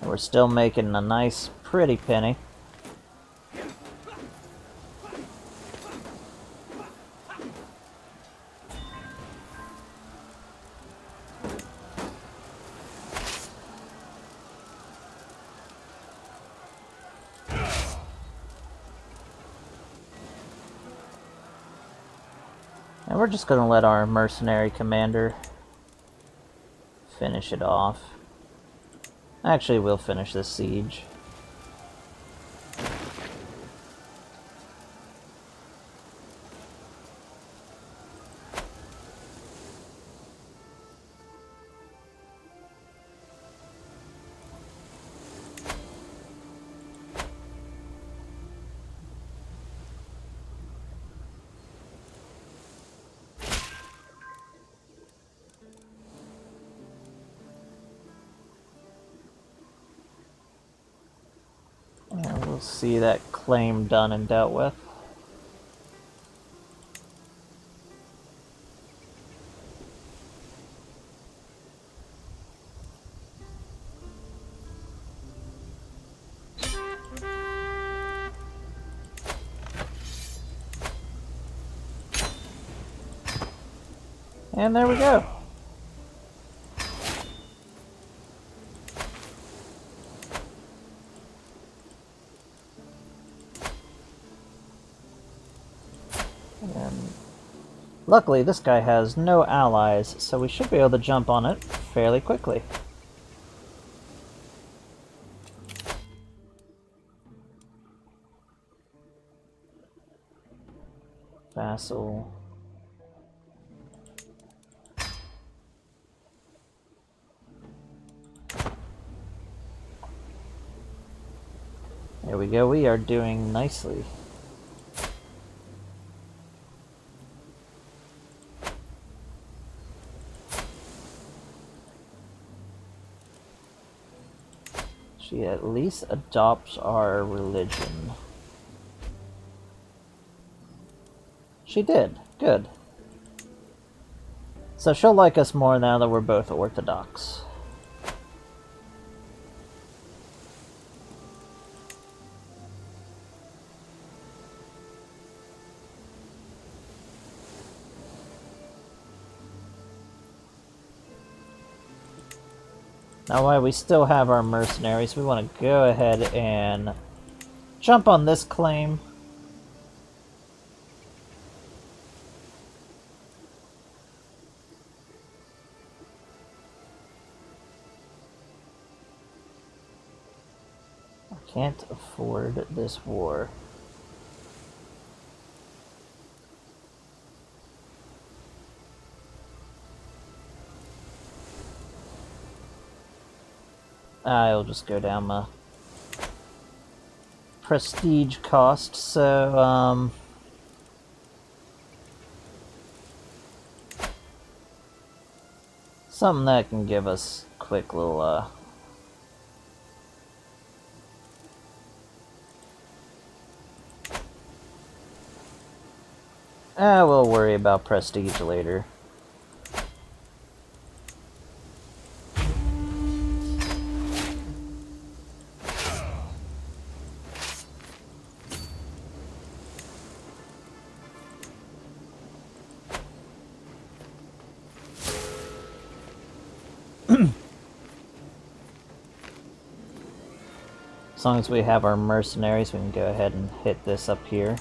Speaker 2: And we're still making a nice, pretty penny. And we're just gonna let our mercenary commander finish it off. Actually, we'll finish this siege. And we'll see that claim done and dealt with. And there we go. And luckily, this guy has no allies, so we should be able to jump on it fairly quickly. Vassal. There we go, we are doing nicely. She at least adopts our religion. She did. Good. So she'll like us more now that we're both Orthodox. Now while we still have our mercenaries, we want to go ahead and jump on this claim. I can't afford this war. I'll just go down my prestige cost, so, something that can give us quick little, we'll worry about prestige later. As long as we have our mercenaries, we can go ahead and hit this up here.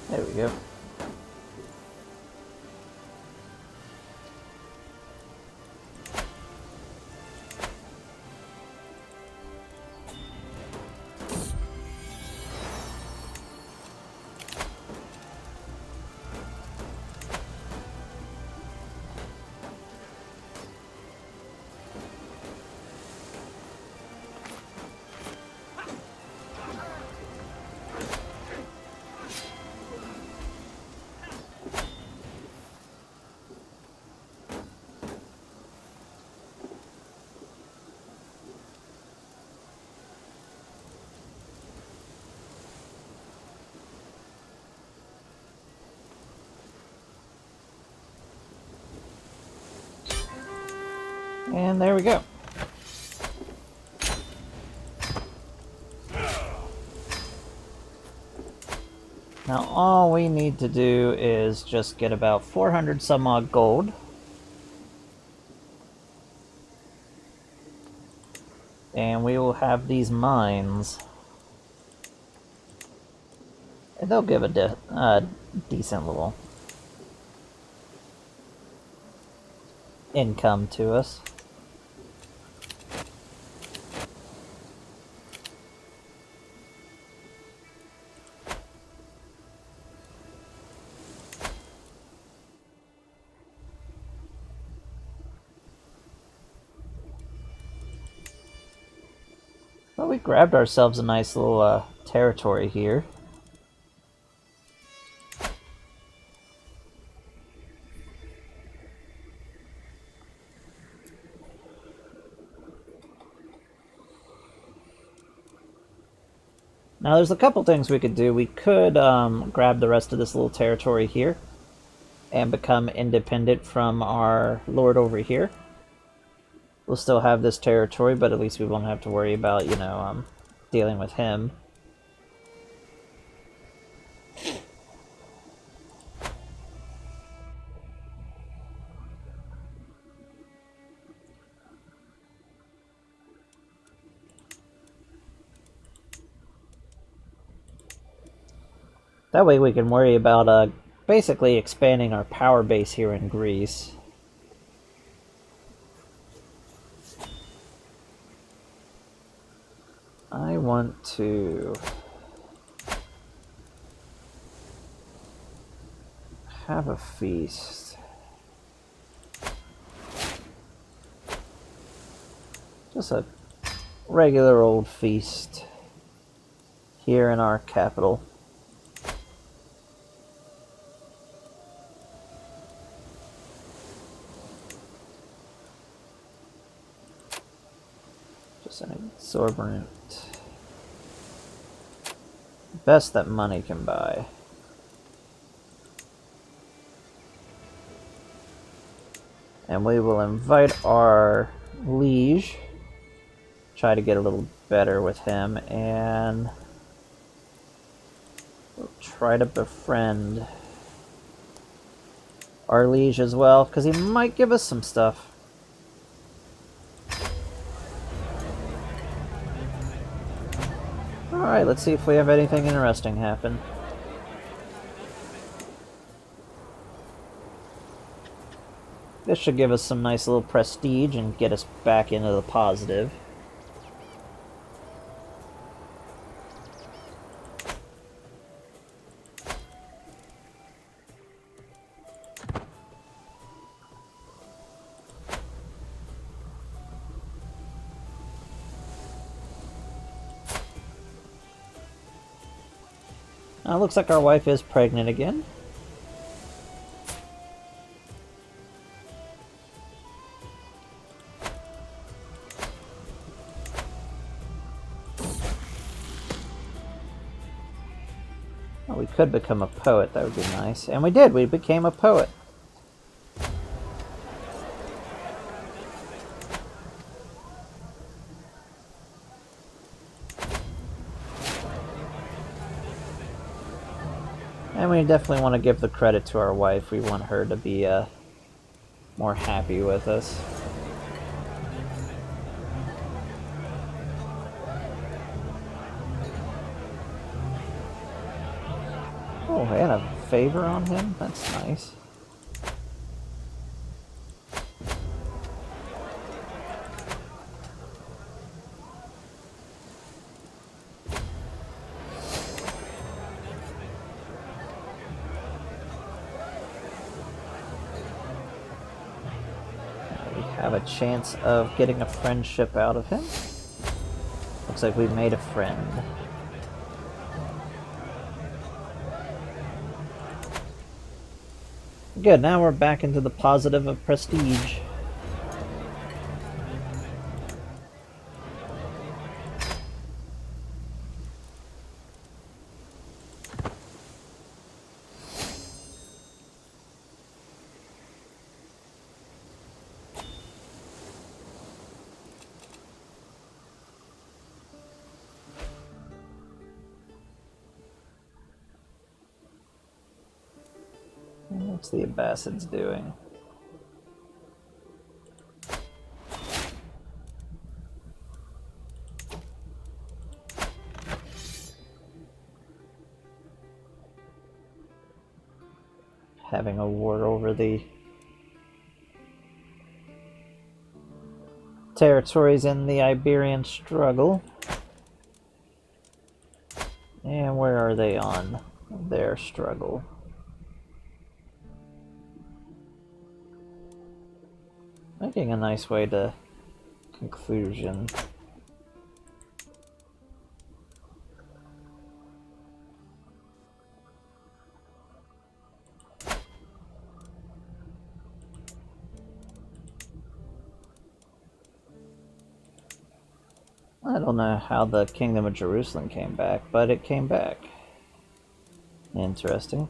Speaker 2: There we go. And there we go. Now all we need to do is just get about 400 some odd gold. And we will have these mines. And they'll give a decent little income to us. Well, we grabbed ourselves a nice little territory here. Now there's a couple things we could do. We could grab the rest of this little territory here and become independent from our lord over here. We'll still have this territory, but at least we won't have to worry about, you know, dealing with him. That way we can worry about basically expanding our power base here in Greece. I want to have a feast. Just a regular old feast here in our capital. Just an exorbitant. Best that money can buy. And we will invite our liege. Try to get a little better with him, and we'll try to befriend our liege as well, because he might give us some stuff. Alright, let's see if we have anything interesting happen. This should give us some nice little prestige and get us back into the positive. Looks like our wife is pregnant again. Well, we could become a poet, that would be nice. And we did, we became a poet. And we definitely want to give the credit to our wife. We want her to be more happy with us. Oh, and a favor on him? That's nice. Have a chance of getting a friendship out of him. Looks like we've made a friend. Good, now we're back into the positive of prestige. What's the Abbasids doing? Having a war over the territories in the Iberian struggle. And where are they on their struggle? Making a nice way to conclusion. I don't know how the Kingdom of Jerusalem came back, but it came back. Interesting.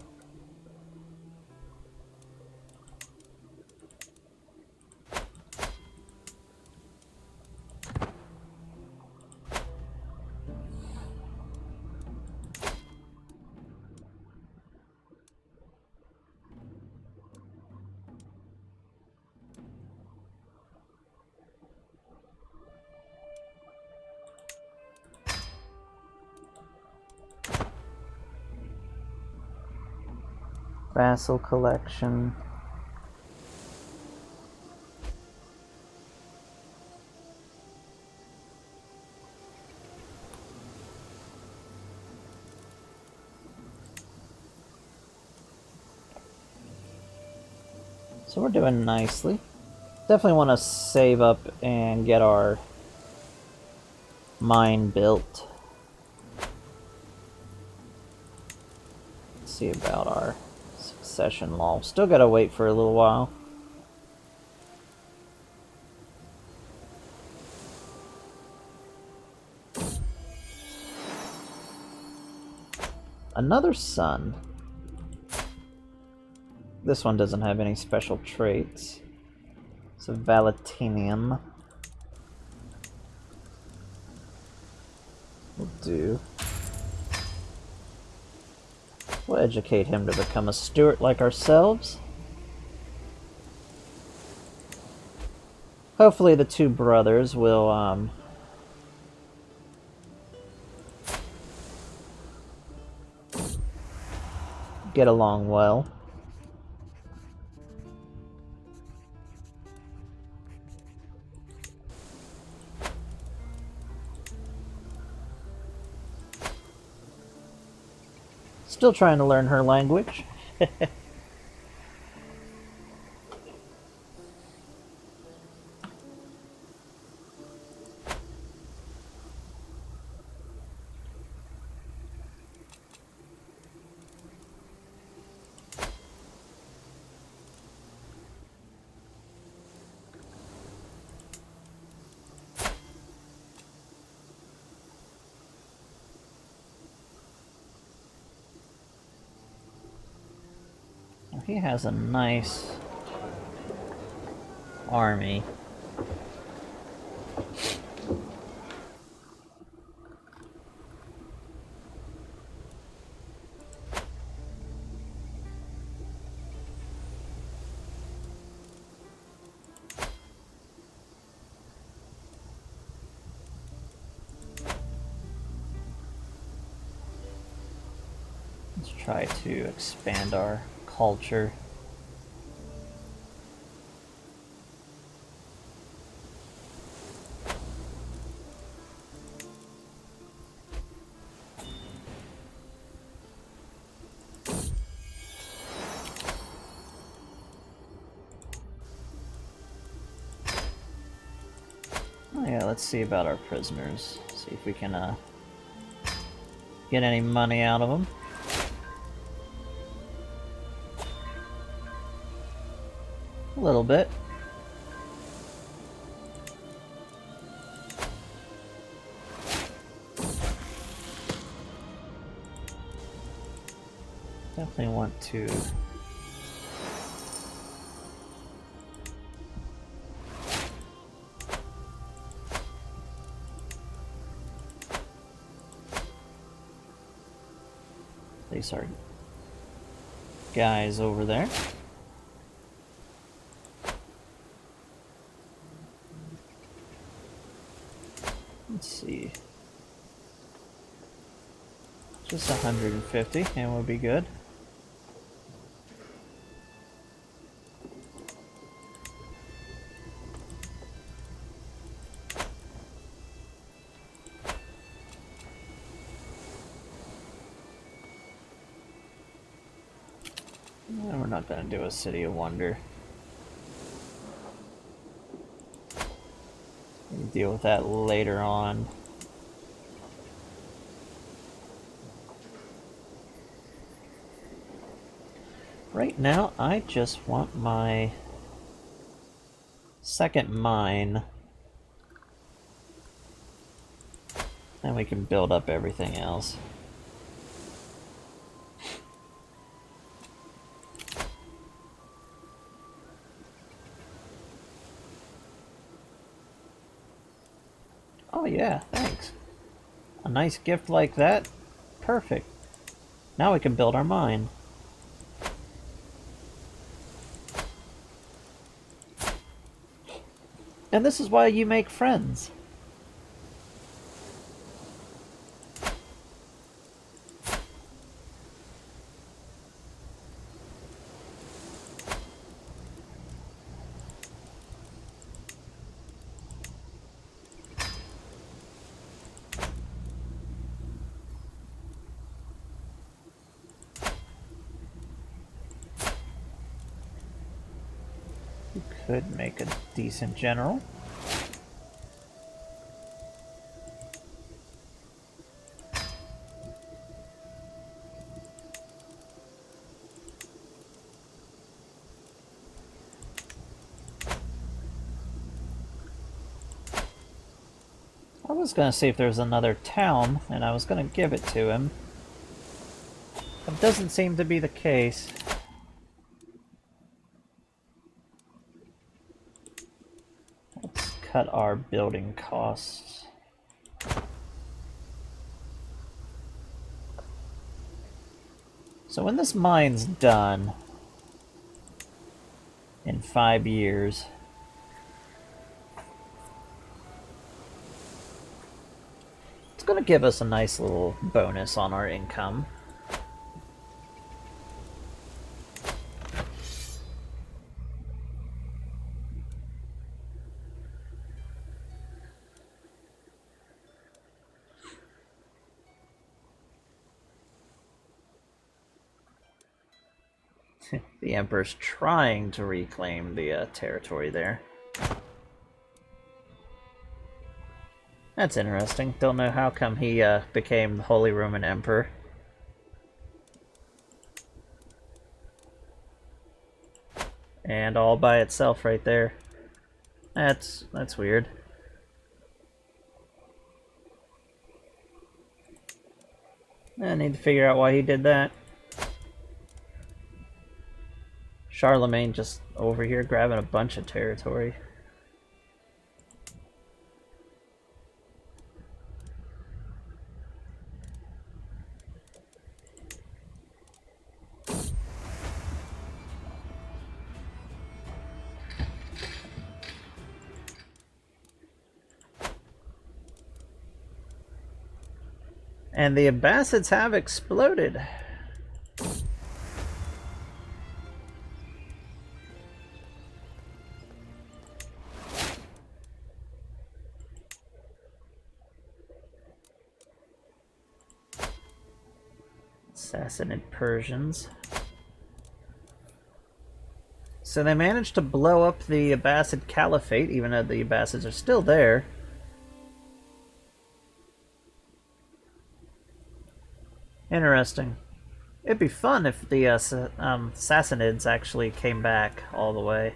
Speaker 2: Vassal collection. So we're doing nicely. Definitely want to save up and get our mine built. Let's see about our succession law. Still gotta wait for a little while. Another son. This one doesn't have any special traits. So Valentinian will do. We'll educate him to become a steward like ourselves. Hopefully the two brothers will get along well. Still trying to learn her language. He has a nice army. Let's try to expand our culture. Oh yeah, let's see about our prisoners. See if we can get any money out of them. A little bit. Definitely want to place our guys over there. Let's see. Just 150 and we'll be good. And we're not going to do a City of Wonder. We can deal with that later on. Right now, I just want my second mine. Then we can build up everything else. Oh yeah, thanks. A nice gift like that? Perfect. Now we can build our mine. And this is why you make friends. Could make a decent general. I was gonna see if there's another town, and I was gonna give it to him. But it doesn't seem to be the case. cut our building costs. So when this mine's done, in 5 years, it's going to give us a nice little bonus on our income. The Emperor's trying to reclaim the territory there. That's interesting. Don't know how come he became the Holy Roman Emperor. And all by itself right there. That's weird. I need to figure out why he did that. Charlemagne just over here grabbing a bunch of territory. And the Abbasids have exploded. Sassanid Persians. So they managed to blow up the Abbasid Caliphate, even though the Abbasids are still there. Interesting. It'd be fun if the Sassanids actually came back all the way.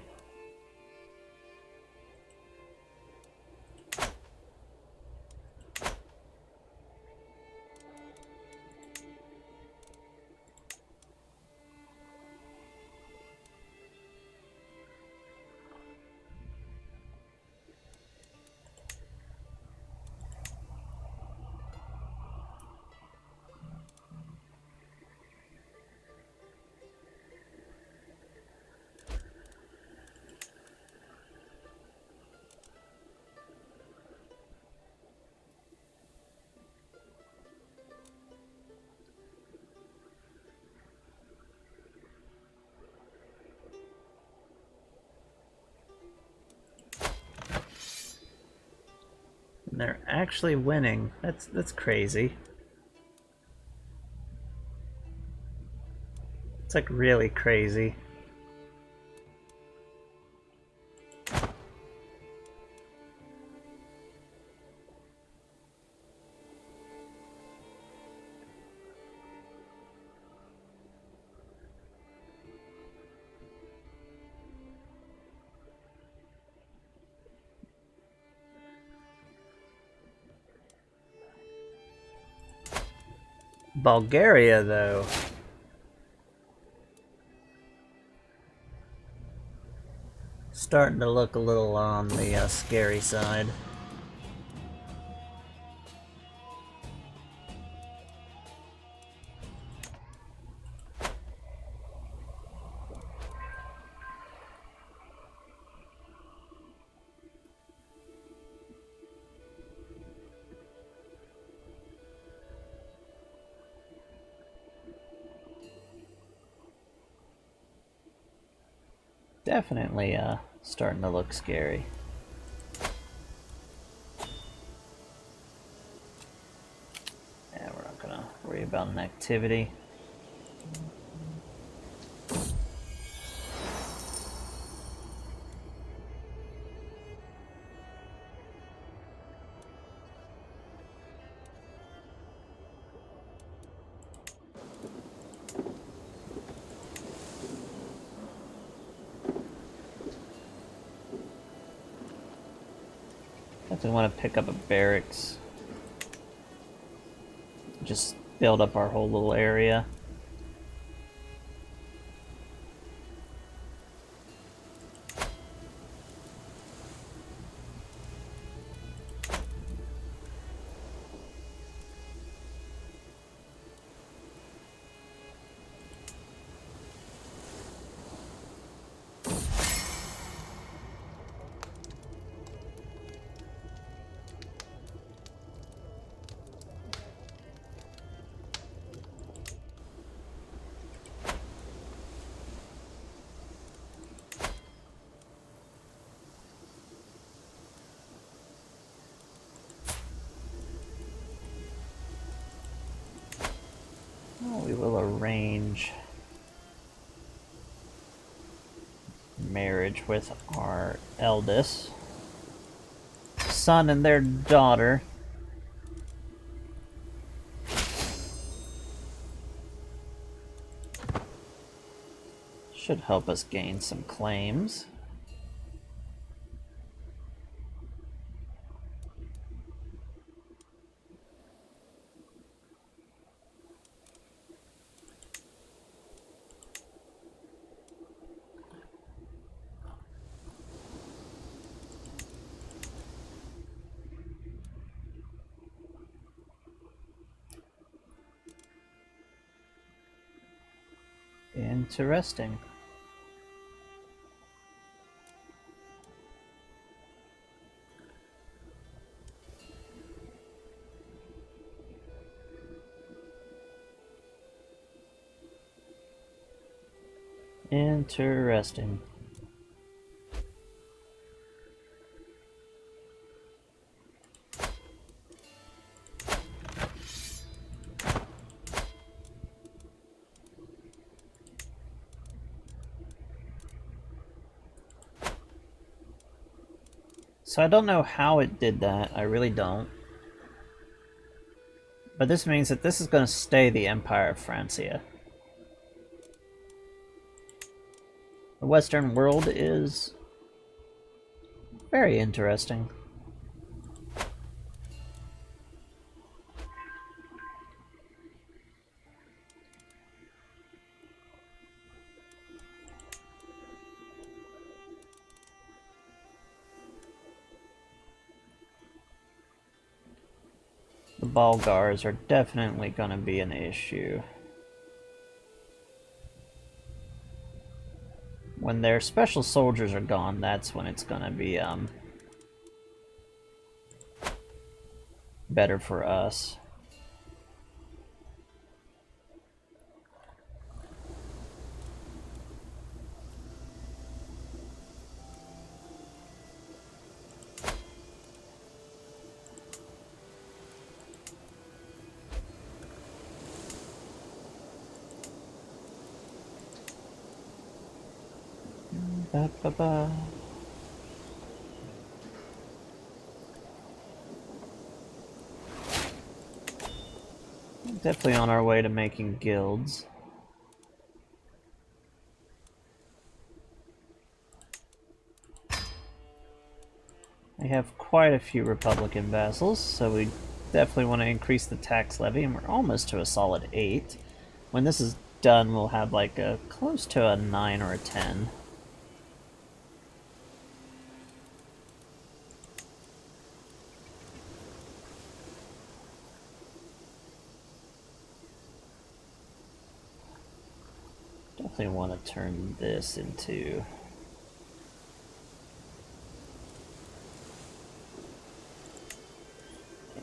Speaker 2: And they're actually winning. That's crazy. It's like really crazy. Bulgaria, though. Starting to look a little on the scary side. Definitely starting to look scary. Yeah, we're not gonna worry about an activity. Definitely want to pick up a barracks. Just build up our whole little area. We will arrange marriage with our eldest son and their daughter. Should help us gain some claims. Interesting. Interesting. So I don't know how it did that, I really don't. But this means that this is going to stay the Empire of Francia. The Western world is very interesting. The Bulgars are definitely going to be an issue. When their special soldiers are gone, that's when it's going to be better for us. Ba-ba-ba. Definitely on our way to making guilds. We have quite a few Republican vassals, so we definitely want to increase the tax levy, and we're almost to a solid 8. When this is done, we'll have like a close to a 9 or a 10. Definitely want to turn this into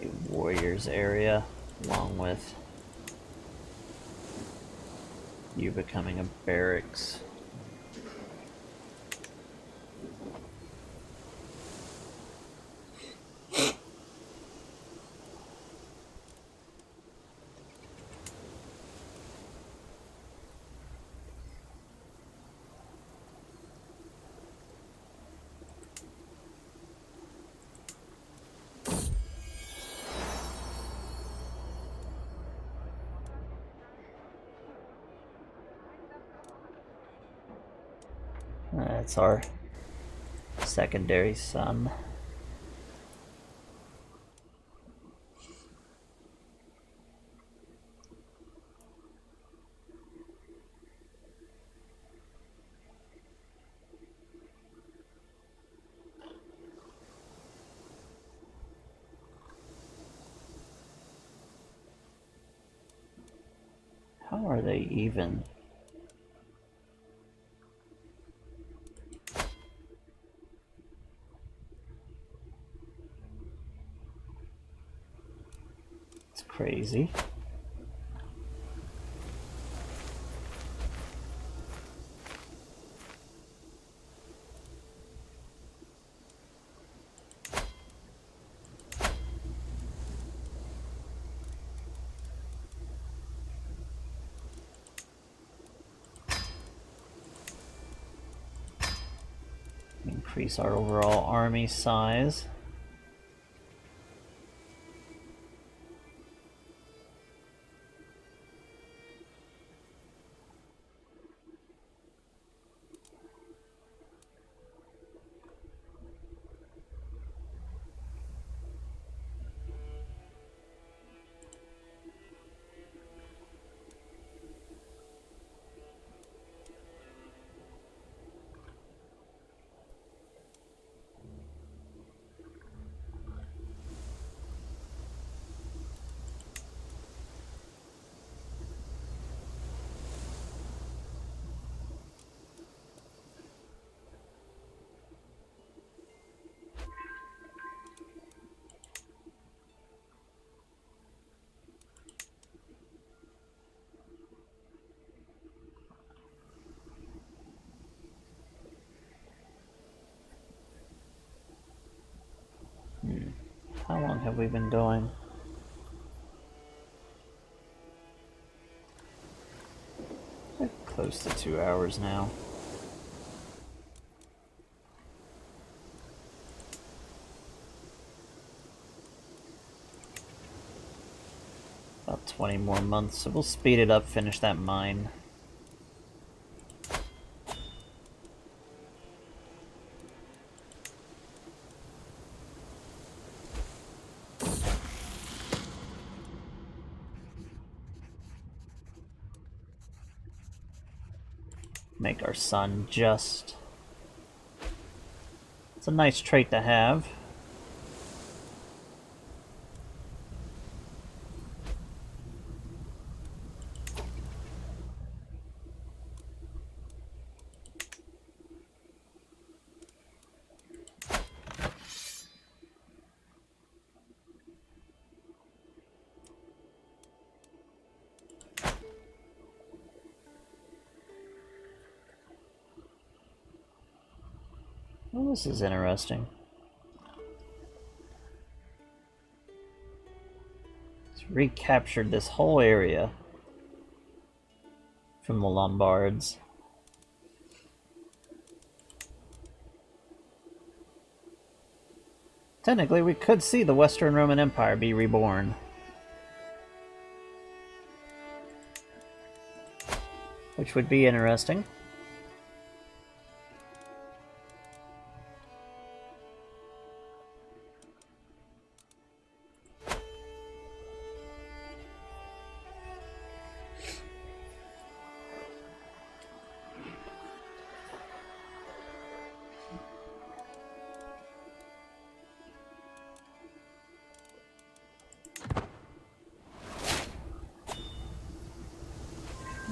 Speaker 2: a warriors area, along with you becoming a barracks. That's our secondary son. How are they even? It's crazy. increase our overall army size. How long have we been going? Close to 2 hours now. About 20 more months, so we'll speed it up, finish that mine. Make our sun just. It's a nice trait to have. Well, this is interesting. It's recaptured this whole area from the Lombards. Technically, we could see the Western Roman Empire be reborn. Which would be interesting.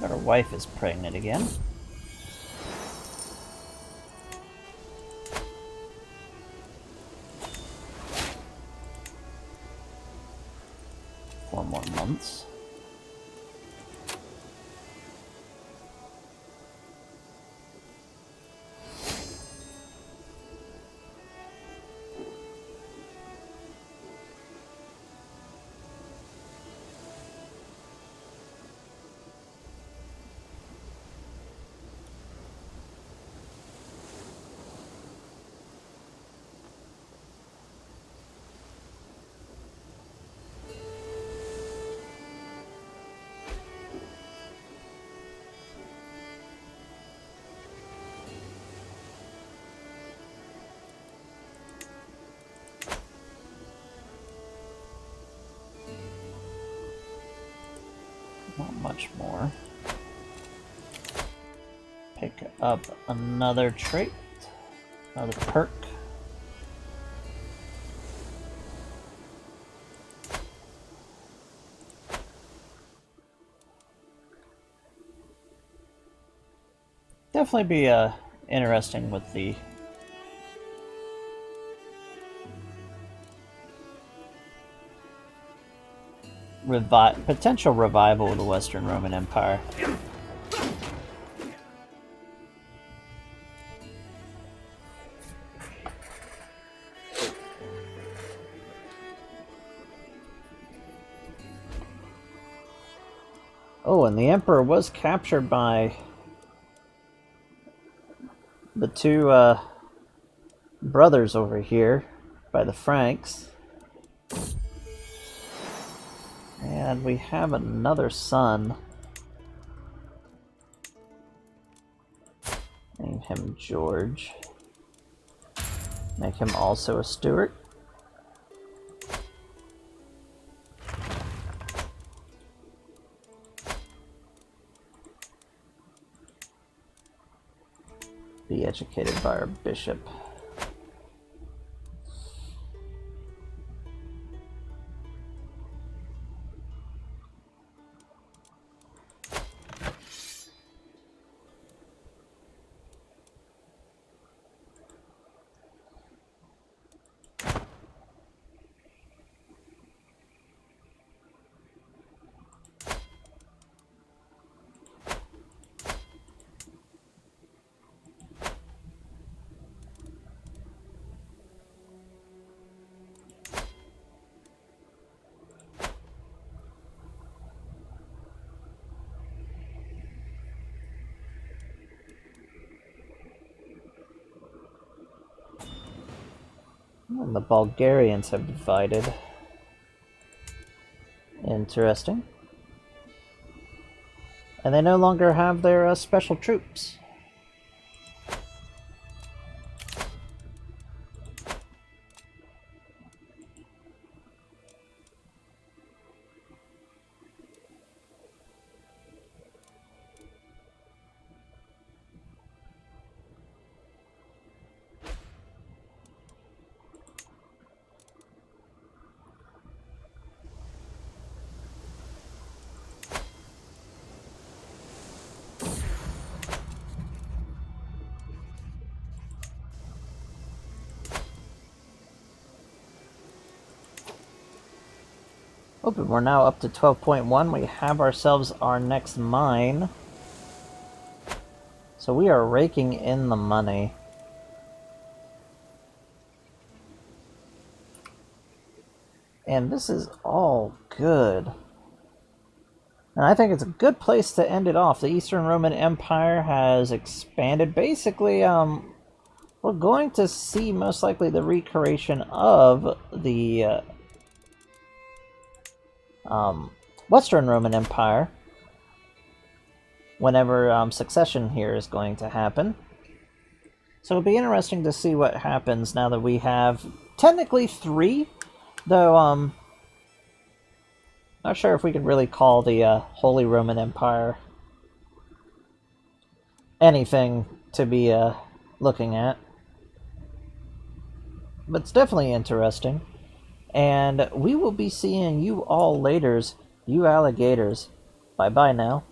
Speaker 2: Our wife is pregnant again. Four more months. Not much more. Pick up another trait, another perk. Definitely be interesting with the potential revival of the Western Roman Empire. Oh, and the Emperor was captured by the two brothers over here by the Franks. And we have another son. Name him George. Make him also a Stuart. Be educated by our bishop. And the Bulgarians have divided. Interesting. And they no longer have their special troops. Oh, but we're now up to 12.1. We have ourselves our next mine. So we are raking in the money. And this is all good. And I think it's a good place to end it off. The Eastern Roman Empire has expanded. Basically, we're going to see most likely the recreation of the Western Roman Empire whenever succession here is going to happen. So it'll be interesting to see what happens now that we have technically 3, though not sure if we could really call the Holy Roman Empire anything to be looking at. But it's definitely interesting. And we will be seeing you all laters, you alligators. Bye-bye now.